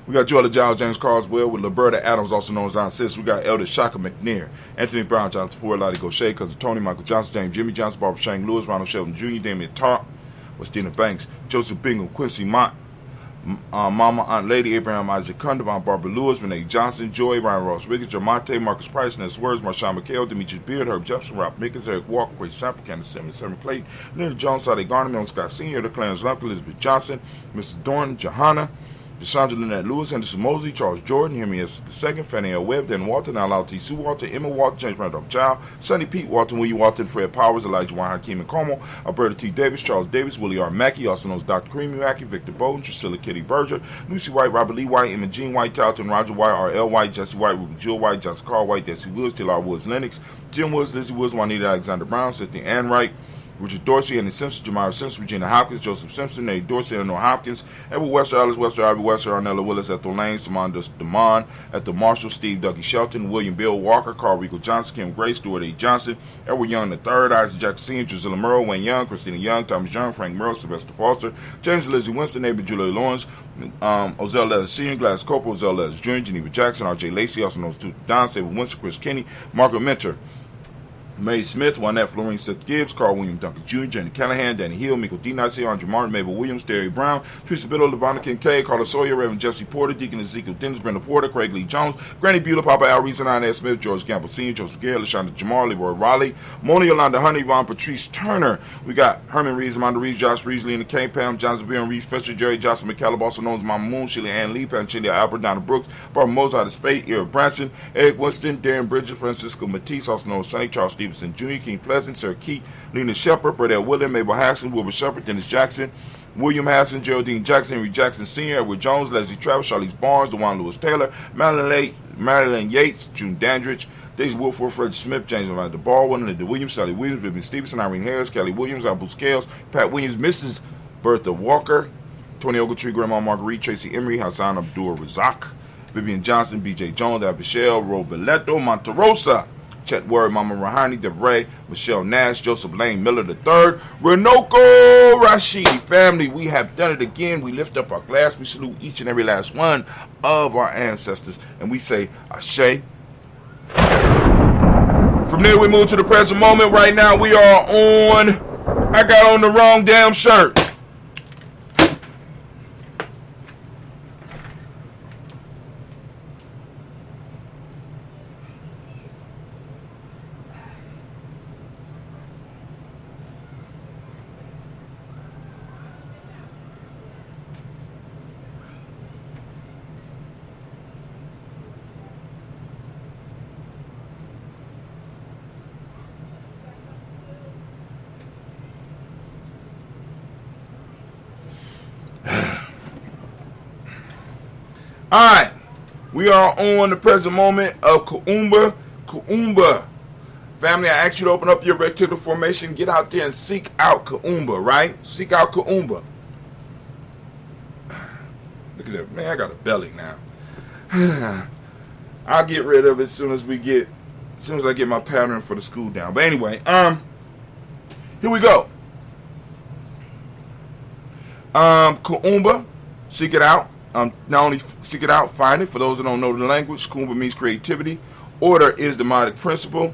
We got Joella Giles, James Carswell with Roberta Adams, also known as Aunt Sis. We got Elder Shaka McNair, Anthony Brown, Jonathan Ford, Lottie Gaucher, Cousin Tony, Michael Johnson, James Jimmy Johnson, Barbara Shane Lewis, Ronald Shelton Jr., Damian Tarp, Westina Banks, Joseph Bingham, Quincy Mott, Mama, Aunt Lady, Abraham Isaac Cundiff, Aunt Barbara Lewis, Renee Johnson, Joy, Ryan Ross Wiggins, Jermonte, Marcus Price, Ness Words, Marshawn McHale, Demetrius Beard, Herb Jefferson, Rob Mickens, Eric Walker, Grace Sample, Candace Simmons, Seven Clayton, Linda Jones, Sade Garner, Milton Scott Sr., the Clarence Lump, Elizabeth Johnson, Mr. Dorn, Johanna, Deshandra Lynette Lewis, Henderson Mosley, Charles Jordan, Henry S. II, Fannie L. Webb, Dan Walton, Al T. Sue Walton, Emma Walton, James Randolph Child, Sonny Pete Walton, William Walton, Fred Powers, Elijah Wine, Hakeem and Como, Alberta T. Davis, Charles Davis, Willie R. Mackey, also known as Dr. Creamy Mackey, Victor Bowden, Priscilla Kitty Berger, Lucy White, Robert Lee White, Emma Jean White, Talton, Roger White, R.L. White, Jesse White, Ruby Jill White, Johnson Carl White, Desi Woods, Taylor Woods Lennox, Jim Woods, Lizzie Woods, Juanita Alexander Brown, Cynthia Ann Wright, Richard Dorsey, Andy Simpson, Jamira Simpson, Regina Hopkins, Joseph Simpson, Eddie Dorsey, Eleanor Hopkins, Edward Wester, Alice Wester, Ivy Wester, Arnella Willis, Ethel Lane, Samanda Damon, Ethel Marshall, Steve Dougie Shelton, William Bill Walker, Carl Rico Johnson, Kim Gray, Stuart A. Johnson, Edward Young III, Isaac Jackson Sr., Drusilla Murrow, Wayne Young, Christina Young, Thomas Young, Frank Murrow, Sylvester Foster, James Lizzie Winston, neighbor Julia Lawrence, Ozell Letters Sr., Gladys Cooper, Ozell Letters Jr., Geneva Jackson, R.J. Lacey, also known as Don, Saber Winston, Chris Kenny, Margaret Mentor, May Smith, Juanette Florine Seth Gibbs, Carl William Duncan Jr., Jenny Callahan, Danny Hill, Michael D. Nazi, Andre Martin, Mabel Williams, Terry Brown, Teresa Biddle, Levonna Kincaid, Carla Sawyer, Reverend Jesse Porter, Deacon Ezekiel Dennis, Brenda Porter, Craig Lee Jones, Granny Beulah, Papa Al Reese, Nine S. Smith, George Gamble Sr., Joseph Gare, LaShonda Jamal, Leroy Raleigh, Mona Yolanda Honey, Ron Patrice Turner. We got Herman Reeves, Amanda Reeves, Josh Reeves, Lena Kane, Pam Johnson, Baron Reeves, Fisher, Jerry Johnson, McCallum, also known as Mama Moon, Sheila Ann Lee, Panchelia Albert, Donna Brooks, Barbara Moses out of Spade, Eric Branson, Eric Winston, Darren Bridges, Francisco Matisse, also known as Sonny, Charles Stevenson Jr., King Pleasant, Sir Keith, Lena Shepard, Burdell William, Mabel Haskins, Wilbur Shepard, Dennis Jackson, William Hassan, Geraldine Jackson, Henry Jackson Sr., Edward Jones, Leslie Travis, Charlize Barnes, DeJuan Lewis Taylor, Marilyn Yates, June Dandridge, Daisy Wolford, Fred Smith, James Evander Baldwin, Linda Williams, Sally Williams, Vivian Stevenson, Irene Harris, Kelly Williams, Albert Scales, Pat Williams, Mrs. Bertha Walker, Tony Ogletree, Grandma Marguerite, Tracy Emery, Hassan Abdul Razak, Vivian Johnson, B.J. Jones, Abishel, Roberto Monterosa, Chet Word, Mama Rahani, DeVray, Michelle Nash, Joseph Lane Miller III, Renoko Rashid. Family, we have done it again. We lift up our glass. We salute each and every last one of our ancestors. And we say, Ashe. From there, we move to the present moment. Right now, we are on, I got on the wrong damn shirt. Alright, we are on the present moment of Kuumba. Family, I ask you to open up your rectangular formation, get out there and seek out Kuumba, right? Seek out Kuumba. Look at that. Man, I got a belly now. I'll get rid of it as soon as I get my pattern for the school down. But anyway, here we go. Kuumba, seek it out. Not only seek it out, find it. For those that don't know the language, Kuumba means creativity. Order is the demonic principle.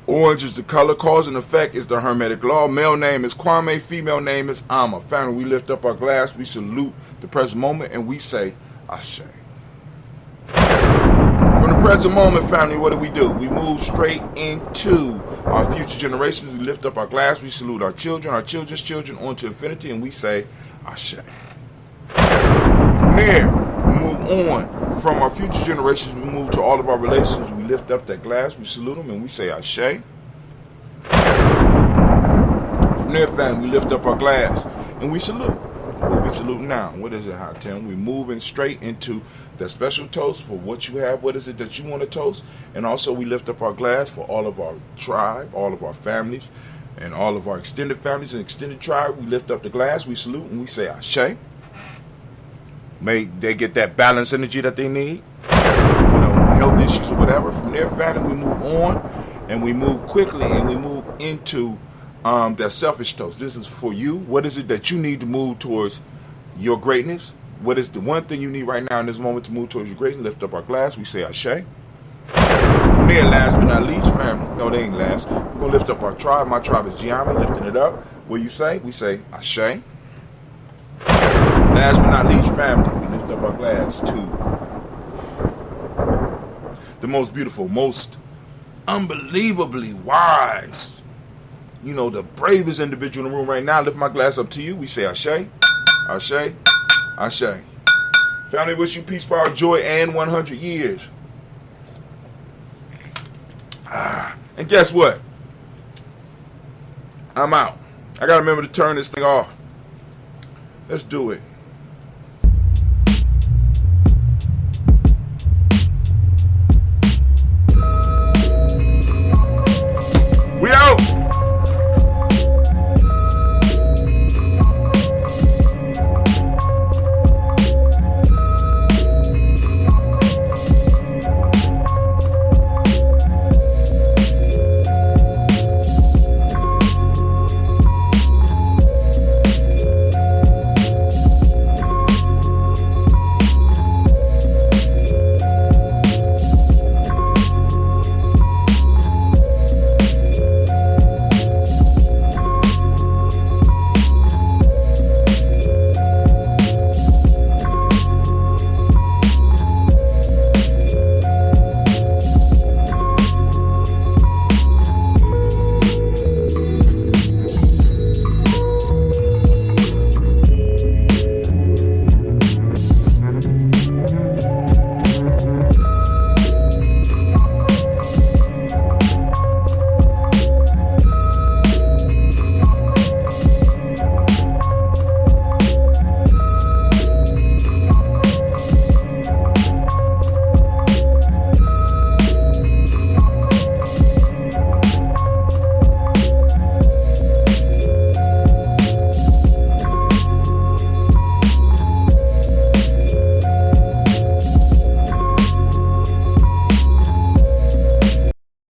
Orange is the color. Cause and effect is the hermetic law. Male name is Kwame. Female name is Amma. Family, we lift up our glass. We salute the present moment. And we say, Ashe. From the present moment, family, what do? We move straight into our future generations. We lift up our glass. We salute our children's children, on to infinity. And we say, Ashe. From there, we move on. From our future generations, we move to all of our relations. We lift up that glass, we salute them, and we say Ashe. From there, family, we lift up our glass, and we salute. What we salute now? What is it, Hot Tim? We're moving straight into that special toast for what you have. What is it that you want to toast? And also, we lift up our glass for all of our tribe, all of our families, and all of our extended families and extended tribe. We lift up the glass, we salute, and we say Ashe. May they get that balanced energy that they need for the health issues or whatever. From there, family, we move on and we move quickly and we move into that selfish toast. This is for you. What is it that you need to move towards your greatness? What is the one thing you need right now in this moment to move towards your greatness? Lift up our glass. We say Ashe. From there, last but not least, family. No, they ain't last. We're going to lift up our tribe. My tribe is Gye-Nyame, lifting it up. What you say? We say Ashe. Last but not least, family, we lift up our glass to the most beautiful, most unbelievably wise, the bravest individual in the room right now. Lift my glass up to you. We say Ashe, Ashe, Ashe. Family, wish you peace, power, joy, and 100 years. And guess what? I'm out. I got to remember to turn this thing off. Let's do it.